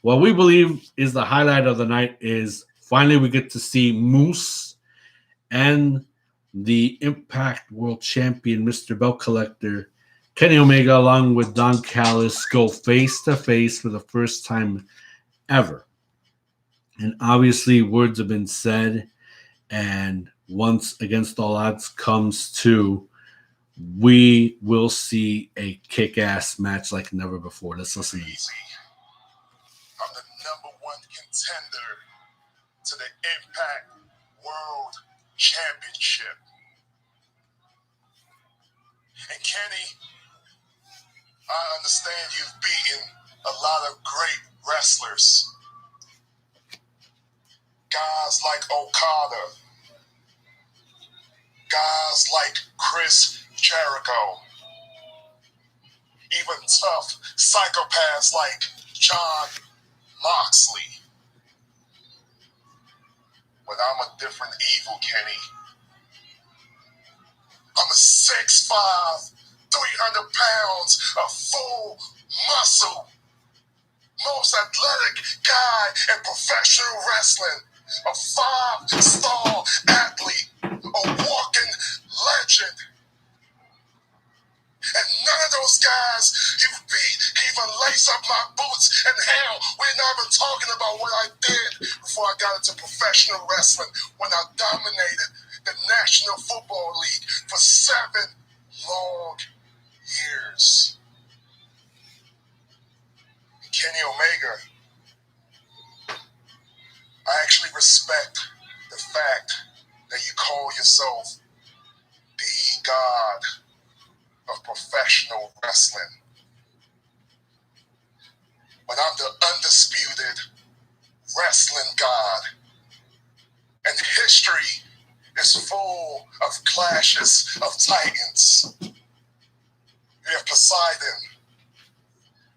What we believe is the highlight of the night is finally we get to see Moose and the Impact World Champion, Mr. Belt Collector, Kenny Omega, along with Don Callis, go face-to-face for the first time ever. And obviously, words have been said, and once Against All Odds comes to, we will see a kick-ass match like never before. Let's listen to this. I'm the #1 contender to the Impact World Championship. And Kenny, I understand you've beaten a lot of great wrestlers. Guys like Okada. Guys like Chris Jericho. Even tough psychopaths like John Moxley. But I'm a different evil, Kenny. I'm a 6'5", 300 pounds of full muscle, most athletic guy in professional wrestling, a 5-star athlete, a walking legend. And none of those guys you beat even lace up my boots. And hell, we're not even talking about what I did before I got into professional wrestling, when I dominated the National Football League for 7 long years. Kenny Omega, I actually respect the fact that you call yourself the God of professional wrestling. But I'm the undisputed wrestling God. And history is full of clashes of titans. You have Poseidon,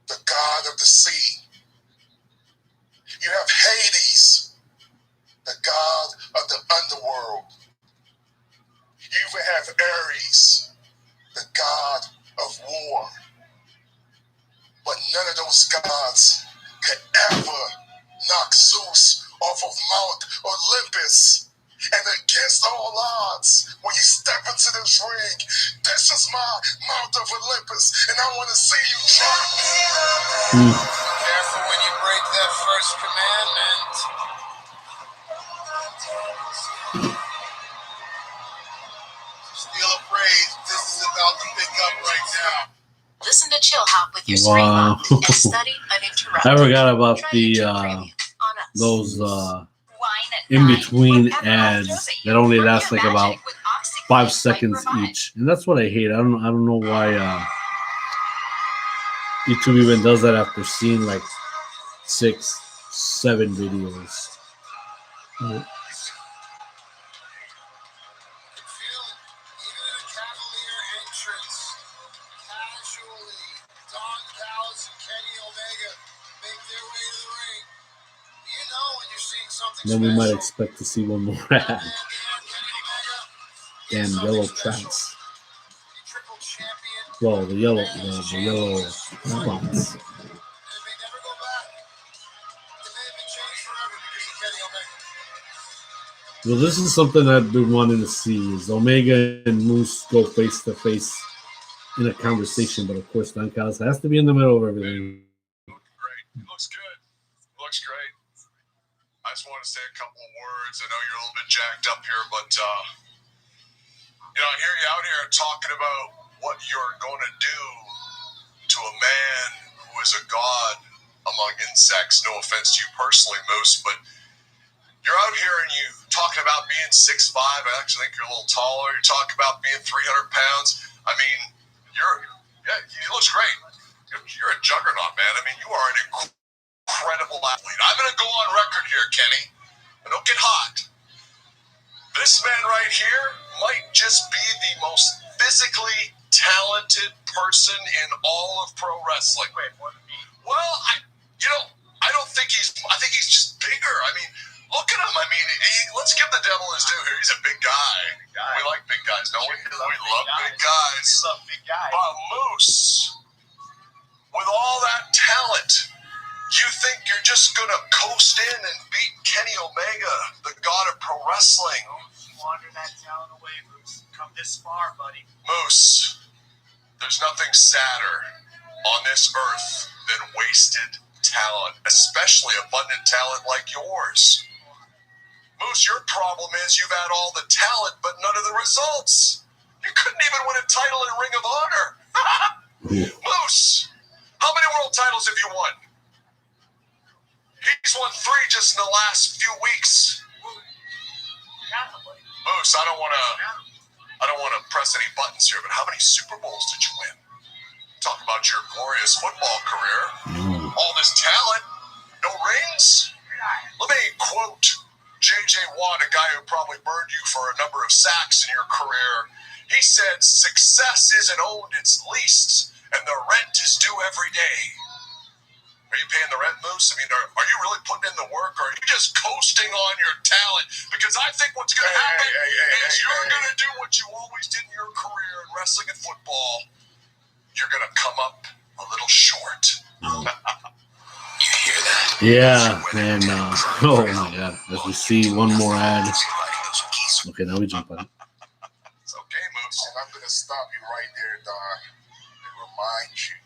the god of the sea. You have Hades, the god of the underworld. You even have Ares, the god of war. But none of those gods could ever knock Zeus off of Mount Olympus. And against all odds, when you step into this ring, this is my Mount of Olympus, and I want to see you drop. Careful when you break that first commandment. Steal a phrase. This is about to pick up right now. Listen to Chill Hop with your screen locked and study uninterrupted. I forgot about those in-between ads that only last like about 5 seconds each, and that's what I hate. I don't know why YouTube even does that after seeing like 6, 7 videos. Then we might expect to see one more ad. Damn yellow tracks. Well, the yellow spots. Well, this is something I've been wanting to see, is Omega and Moose go face to face in a conversation, but of course Don Callis has to be in the middle of everything. Great. It looks good. Looks great. I just want to say a couple of words. I know you're a little bit jacked up here, but I hear you out here talking about what you're going to do to a man who is a god among insects. No offense to you personally, Moose, but you're out here and you talking about being 6'5". I actually think you're a little taller. You're talking about being 300 pounds. I mean, you looks great. You're a juggernaut, man. I mean, you are an incredible athlete. I'm going to go on record here, Kenny. And don't get hot. This man right here might just be the most physically talented person in all of pro wrestling. Wait, what? Well, I don't think I think he's just bigger. I mean, look at him. I mean, let's give the devil his due here. He's a big guy. We like big guys, don't we? We love big guys. But Moose, with all that talent, you think you're just going to coast in and beat Kenny Omega, the god of pro wrestling? Squander that talent away, Moose. Come this far, buddy. Moose, there's nothing sadder on this earth than wasted talent, especially abundant talent like yours. Moose, your problem is you've had all the talent, but none of the results. You couldn't even win a title in Ring of Honor. Moose, how many world titles have you won? He's won 3 just in the last few weeks. Moose, I don't want to press any buttons here, but how many Super Bowls did you win? Talk about your glorious football career. All this talent, no rings. Let me quote J.J. Watt, a guy who probably burned you for a number of sacks in your career. He said, "Success isn't owned, it's leased, and the rent is due every day." Are you paying the rent, Moose? I mean, are you really putting in the work, or are you just coasting on your talent? Because I think what's going to happen is you're going to do what you always did in your career in wrestling and football. You're going to come up a little short. You hear that? Yeah, and oh my God, as we see one more ad. Okay, now we jump on it. It's okay, Moose. And I'm going to stop you right there, Don, and remind you,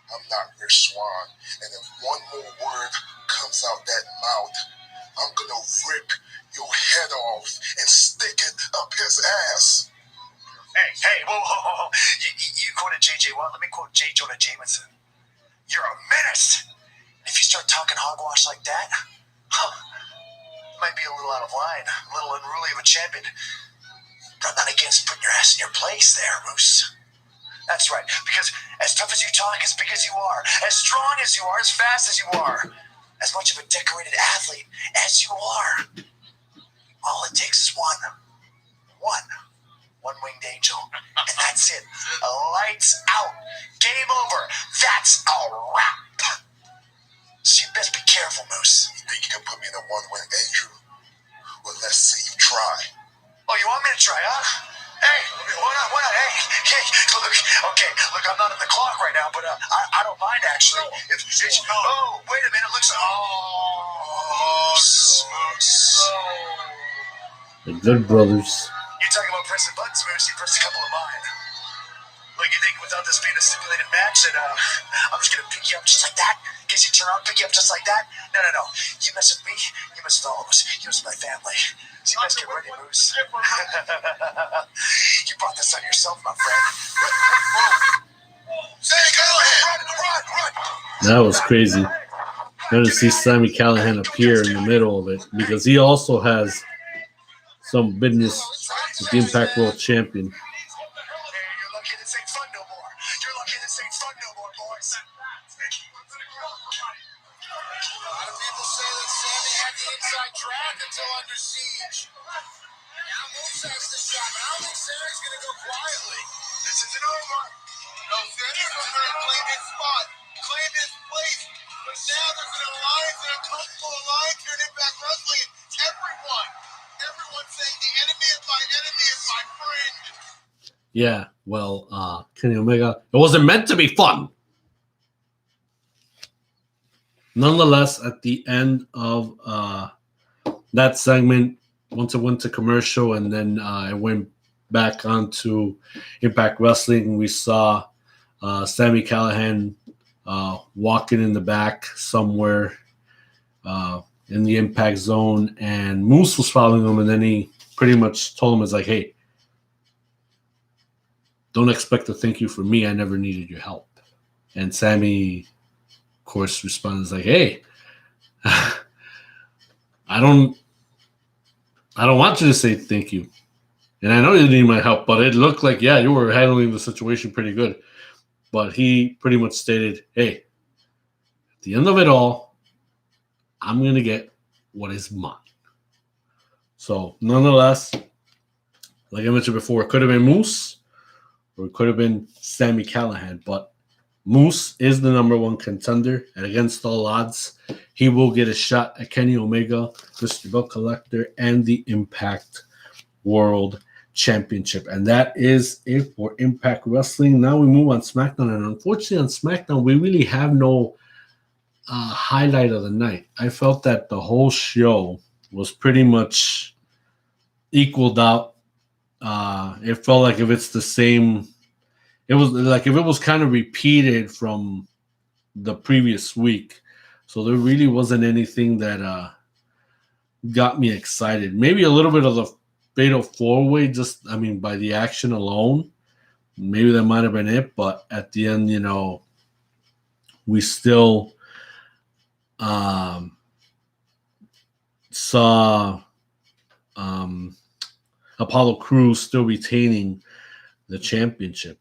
I'm not Rich Swann, and if one more word comes out that mouth, I'm going to rip your head off and stick it up his ass. Hey, whoa. You quoted J.J. Watt. Let me quote J. Jonah Jameson. You're a menace. If you start talking hogwash like that, you might be a little out of line, a little unruly of a champion. But I'm not against putting your ass in your place there, Moose. That's right, because as tough as you talk, as big as you are, as strong as you are, as fast as you are, as much of a decorated athlete as you are, all it takes is one-winged angel, and that's it. Lights out. Game over. That's a wrap. So you best be careful, Moose. You think you can put me in a one-winged angel? Well, let's see you try. Oh, you want me to try, huh? Hey, why not? Hey, look, I'm not at the clock right now, but I don't mind, actually. Oh, wait a minute, looks... Moose. The Good Brothers. You're talking about pressing buttons, Moose. You pressed a couple of mine. Look, you think without this being a stipulated match that I'm just going to pick you up just like that? In case you turn around, pick you up just like that? No. You mess with me, you mess with all of us. You mess with my family. So you best get ready, Moose. You brought this on yourself, my friend. Hey, go ahead. Run. That was crazy. Now to see Sami Callihan appear in the middle of it, because he also has some business with the Impact World Champion. You're lucky this ain't fun no more. Boys. A lot of people say that Sammy had the inside track until Under Siege. Now Moose has the shot, but I don't think Sammy's going to go quietly. This isn't over. No, Sammy's going to claim his spot, claim his place. But now there's an alliance, an uncomfortable alliance here in Impact Wrestling. Everyone's saying the enemy of my enemy is my friend. Yeah, well, Kenny Omega, it wasn't meant to be fun. Nonetheless, at the end of that segment, once it went to commercial and then it went back onto Impact Wrestling, we saw Sami Callihan walking in the back somewhere in the Impact Zone, and Moose was following him, and then he pretty much told him, it's like, hey, don't expect a thank you from me. I never needed your help. And Sami, of course, responds like, hey, I don't want you to say thank you. And I know you need my help, but it looked like, yeah, you were handling the situation pretty good. But he pretty much stated, hey, at the end of it all, I'm going to get what is mine. So, nonetheless, like I mentioned before, it could have been Moose or it could have been Sami Callihan. But Moose is the number one contender, and against all odds, he will get a shot at Kenny Omega, Mr. Belt Collector, and the Impact World Championship. And that is it for Impact Wrestling. Now we move on SmackDown, and unfortunately on SmackDown, we really have no highlight of the night. I felt that the whole show was pretty much equaled out. It felt like if it's the same... It was like if it was kind of repeated from the previous week. So there really wasn't anything that got me excited. Maybe a little bit of the Fatal 4-Way, by the action alone. Maybe that might have been it. But at the end, we still saw Apollo Crews still retaining the championship.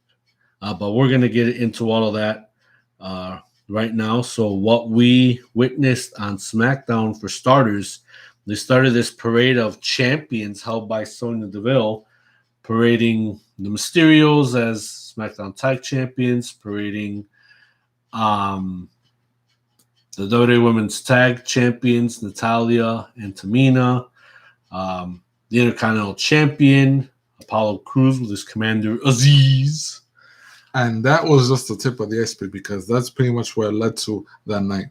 But we're going to get into all of that right now. So what we witnessed on SmackDown, for starters, they started this parade of champions held by Sonya Deville, parading the Mysterios as SmackDown Tag Champions, parading the WWE Women's Tag Champions, Natalya and Tamina, the Intercontinental Champion, Apollo Crews with his Commander Aziz. And that was just the tip of the iceberg, because that's pretty much where it led to that night.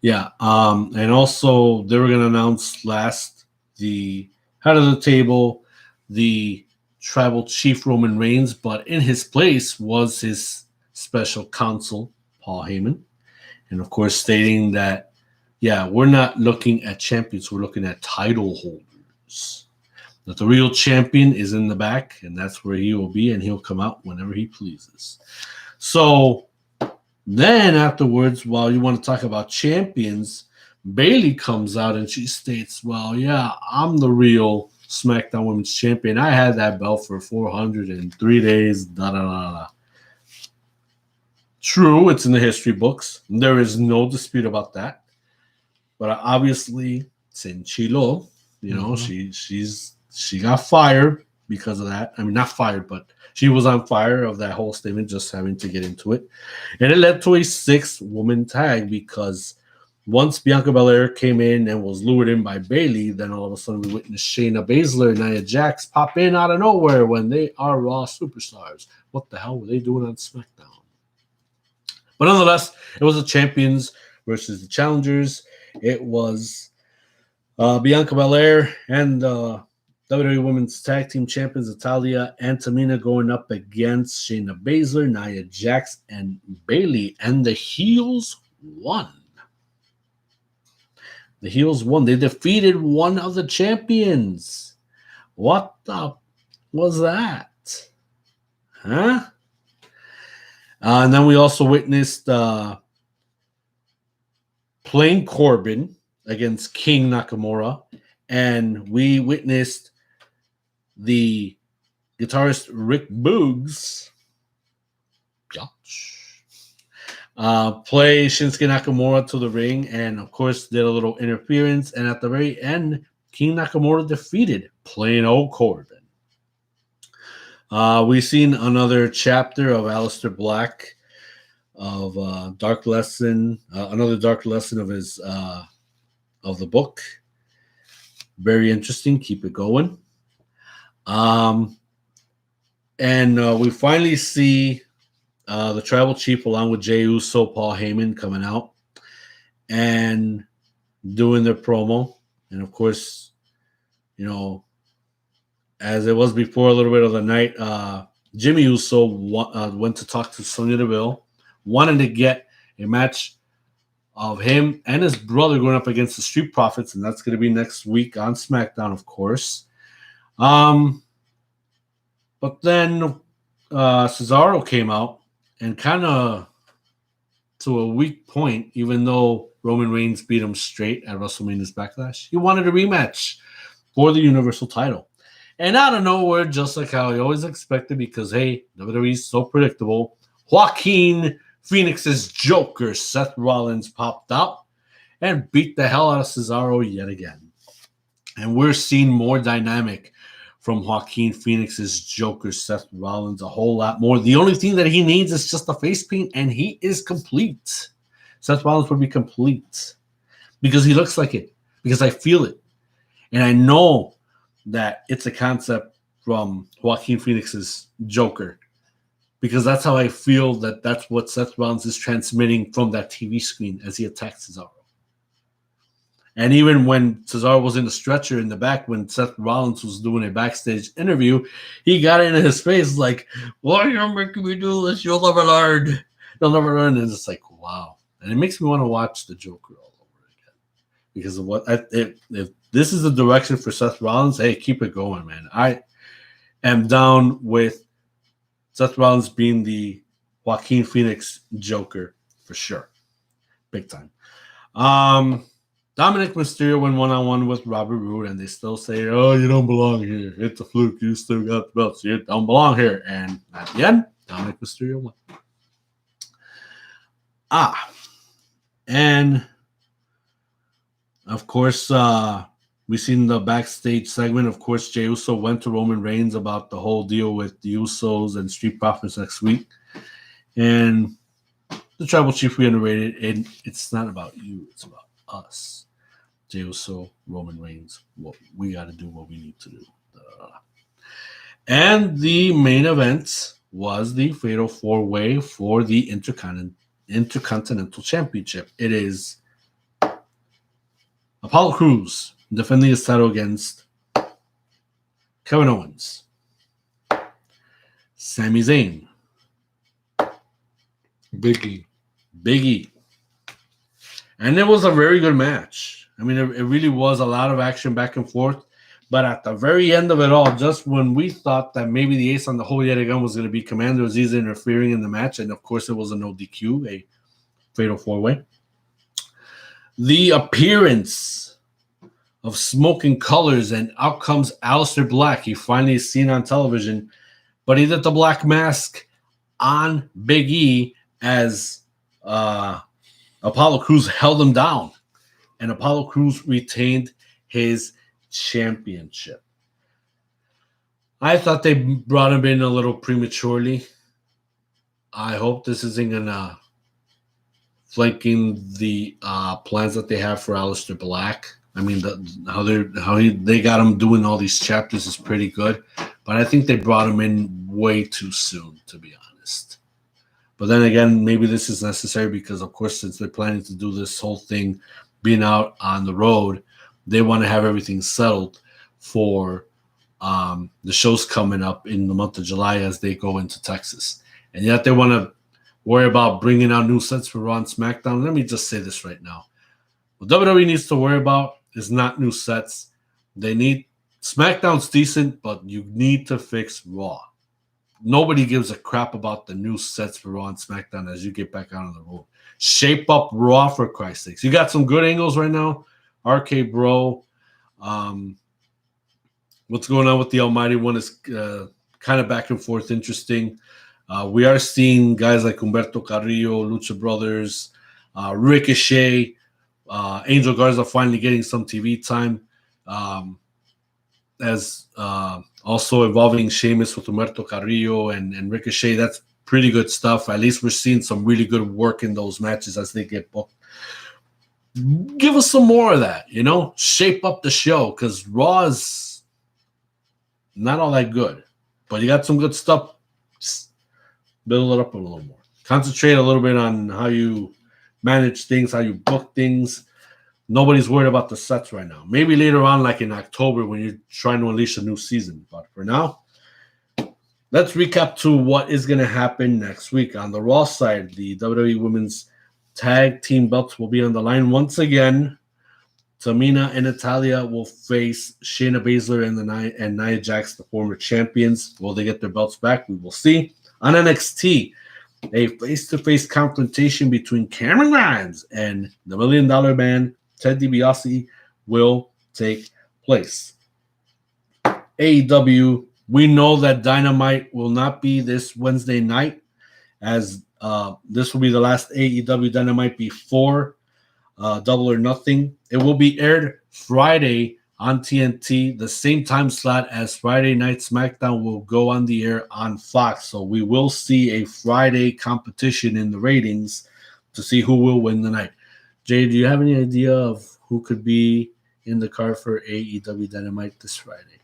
Yeah. And also they were going to announce last the head of the table, the tribal chief Roman Reigns, but in his place was his special counsel, Paul Heyman. And of course, stating that, we're not looking at champions, we're looking at title holders. That the real champion is in the back, and that's where he will be, and he'll come out whenever he pleases. So then afterwards, while you want to talk about champions, Bayley comes out and she states, I'm the real SmackDown Women's Champion. I had that belt for 403 days, True, it's in the history books. There is no dispute about that. But obviously, Senchilo, she got fired because of that. I mean, not fired, but she was on fire of that whole statement, just having to get into it. And it led to a 6-woman tag, because once Bianca Belair came in and was lured in by Bayley, then all of a sudden we witnessed Shayna Baszler and Nia Jax pop in out of nowhere when they are Raw superstars. What the hell were they doing on SmackDown? But nonetheless, it was the champions versus the challengers. It was Bianca Belair and WWE Women's Tag Team Champions Natalya and Tamina going up against Shayna Baszler, Nia Jax, and Bayley. And the heels won. The heels won. They defeated one of the champions. What the was that? Huh? And then we also witnessed Plain Corbin against King Nakamura. And we witnessed the guitarist Rick Boogs play Shinsuke Nakamura to the ring, and of course did a little interference. And at the very end, King Nakamura defeated Plain Old Corbin. We've seen another chapter of Aleister Black of Dark Lesson, another Dark Lesson of his of the book. Very interesting. Keep it going. And we finally see the Tribal Chief along with Jey Uso, Paul Heyman coming out and doing their promo. And of course, as it was before a little bit of the night, Jimmy Uso went to talk to Sonya Deville, wanted to get a match of him and his brother going up against the Street Profits, and that's going to be next week on SmackDown, of course. But then Cesaro came out and kind of to a weak point, even though Roman Reigns beat him straight at WrestleMania's Backlash. He wanted a rematch for the Universal title. And out of nowhere, just like how he always expected, because, hey, WWE's so predictable, Joaquin Phoenix's Joker, Seth Rollins, popped out and beat the hell out of Cesaro yet again. And we're seeing more dynamic from Joaquin Phoenix's Joker, Seth Rollins, a whole lot more. The only thing that he needs is just a face paint, and he is complete. Seth Rollins will be complete because he looks like it, because I feel it. And I know that it's a concept from Joaquin Phoenix's Joker, because that's how I feel that's what Seth Rollins is transmitting from that TV screen as he attacks Cesaro. And even when Cesaro was in the stretcher in the back, when Seth Rollins was doing a backstage interview, he got into his face like, why are you making me do this? You'll never learn. You'll never learn. And it's like, wow. And it makes me want to watch the Joker all over again. Because of what if this is the direction for Seth Rollins, hey, keep it going, man. I am down with Seth Rollins being the Joaquin Phoenix Joker for sure. Big time. Dominic Mysterio went one-on-one with Robert Roode, and they still say, oh, you don't belong here. It's a fluke. You still got the belts. You don't belong here. And at the end, Dominic Mysterio won. And of course, we seen the backstage segment. Of course, Jey Uso went to Roman Reigns about the whole deal with the Usos and Street Profits next week. And the Tribal Chief reiterated, and it's not about you. It's about us. Jey Uso, Roman Reigns. What we got to do, what we need to do. And the main event was the Fatal 4-Way for the Intercontinental Championship. It is Apollo Crews defending his title against Kevin Owens, Sami Zayn, Big E. And it was a very good match. I mean, it really was a lot of action back and forth. But at the very end of it all, just when we thought that maybe the ace on the hole yet again was going to be Commander Aziz interfering in the match, and of course it was a no DQ, a Fatal 4-Way. The appearance of Smoking Colors, and out comes Aleister Black. He finally is seen on television, but he did the black mask on Big E as Apollo Crews held him down, and Apollo Crews retained his championship. I thought they brought him in a little prematurely. I hope this isn't gonna flanking the plans that they have for Aleister Black. I mean, how they got him doing all these chapters is pretty good, but I think they brought him in way too soon, to be honest. But then again, maybe this is necessary because, of course, since they're planning to do this whole thing, being out on the road, they want to have everything settled for the shows coming up in the month of July as they go into Texas. And yet they want to worry about bringing out new sets for Raw and SmackDown. Let me just say this right now. What WWE needs to worry about is not new sets. They need SmackDown's decent, but you need to fix Raw. Nobody gives a crap about the new sets for Raw and SmackDown as you get back out on the road. Shape up Raw, for Christ's sakes. You got some good angles right now. RK Bro. What's going on with the Almighty One is kind of back and forth interesting. We are seeing guys like Humberto Carrillo, Lucha Brothers, Ricochet, Angel Garza finally getting some TV time. As also involving Sheamus with Humberto Carrillo and Ricochet. That's pretty good stuff. At least we're seeing some really good work in those matches as they get booked. Give us some more of that, shape up the show, because Raw is not all that good, but you got some good stuff. Just build it up a little more. Concentrate a little bit on how you manage things, how you book things. Nobody's worried about the sets right now. Maybe later on, like in October, when you're trying to unleash a new season. But for now, let's recap to what is going to happen next week. On the Raw side, the WWE Women's Tag Team belts will be on the line once again. Tamina and Natalya will face Shayna Baszler and Nia Jax, the former champions. Will they get their belts back? We will see. On NXT, a face-to-face confrontation between Cameron Grimes and the $1 Million Man, Ted DiBiase, will take place. AEW, we know that Dynamite will not be this Wednesday night, as this will be the last AEW Dynamite before Double or Nothing. It will be aired Friday on TNT. The same time slot as Friday Night SmackDown will go on the air on Fox. So we will see a Friday competition in the ratings to see who will win the night. Jay, do you have any idea of who could be in the card for AEW Dynamite this Friday?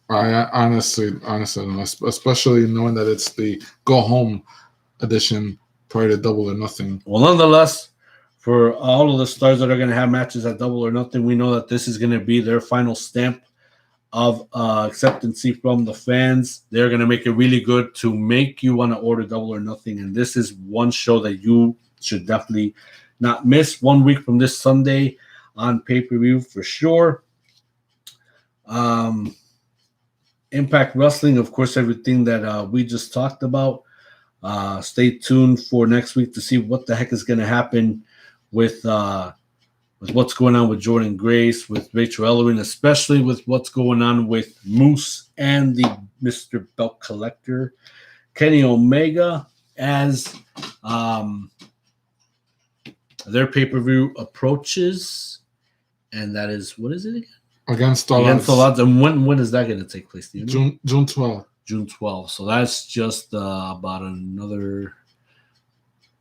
I honestly don't know, especially knowing that it's the go home edition prior to Double or Nothing. Well, nonetheless, for all of the stars that are going to have matches at Double or Nothing, we know that this is going to be their final stamp of acceptance from the fans. They're going to make it really good to make you want to order Double or Nothing. And this is one show that you should definitely not miss. 1 week from this Sunday on pay-per-view for sure. Impact Wrestling, of course, everything that we just talked about. Stay tuned for next week to see what the heck is going to happen with what's going on with Jordan Grace, with Rachel Ellering, especially with what's going on with Moose and the Mr. Belt Collector, Kenny Omega, as their pay-per-view approaches. And that is, what is it again? Against All Odds. And when is that going to take place? June 12th. June 12th. So that's just about another,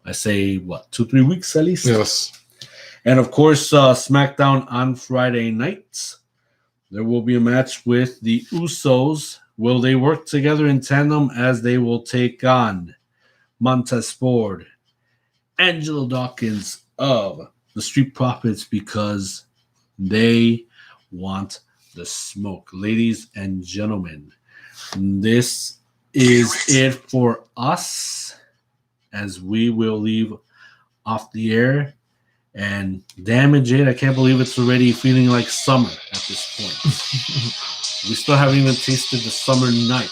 I say, 2-3 weeks at least? Yes. And of course, SmackDown on Friday nights. There will be a match with the Usos. Will they work together in tandem as they will take on Montez Ford, Angelo Dawkins of the Street Profits, because they want the smoke. Ladies and gentlemen, this is it for us, as we will leave off the air. And damn it, Jade, I can't believe it's already feeling like summer at this point. We still haven't even tasted the summer night.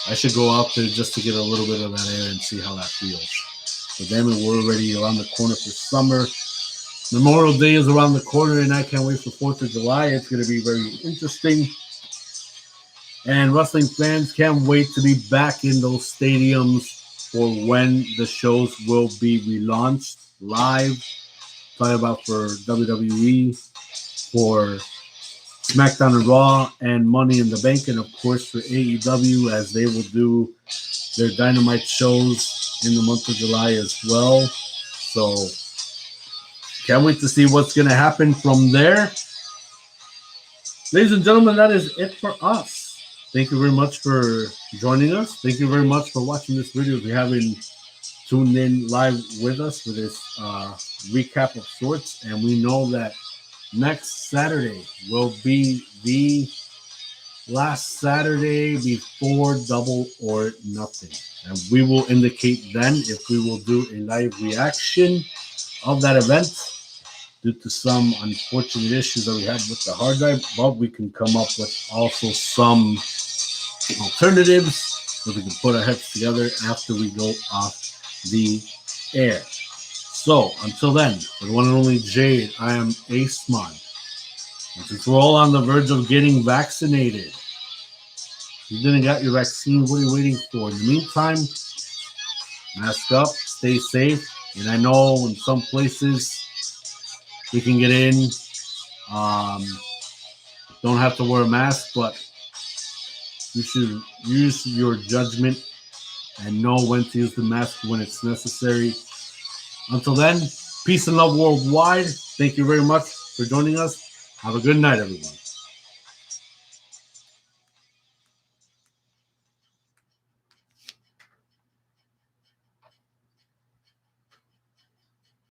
I should go out there just to get a little bit of that air and see how that feels. But damn it, we're already around the corner for summer. Memorial Day is around the corner, and I can't wait for 4th of July. It's going to be very interesting. And wrestling fans can't wait to be back in those stadiums for when the shows will be relaunched live. Talking about for WWE, for SmackDown and Raw, and Money in the Bank, and of course for AEW, as they will do their Dynamite shows in the month of July as well. So can't wait to see what's going to happen from there. Ladies and gentlemen, that is it for us. Thank you very much for joining us. Thank you very much for watching this video. If you haven't tuned in live with us for this recap of sorts, and we know that next Saturday will be the last Saturday before Double or Nothing, and we will indicate then if we will do a live reaction of that event due to some unfortunate issues that we had with the hard drive, but we can come up with also some alternatives that we can put our heads together after we go off the air. So until then, for the one and only Jade, I am Ace Mon. And since we're all on the verge of getting vaccinated, if you didn't get your vaccine, what are you waiting for? In the meantime, mask up, stay safe. And I know in some places we can get in, don't have to wear a mask, but you should use your judgment and know when to use the mask when it's necessary. Until then, peace and love worldwide. Thank you very much for joining us. Have a good night, everyone.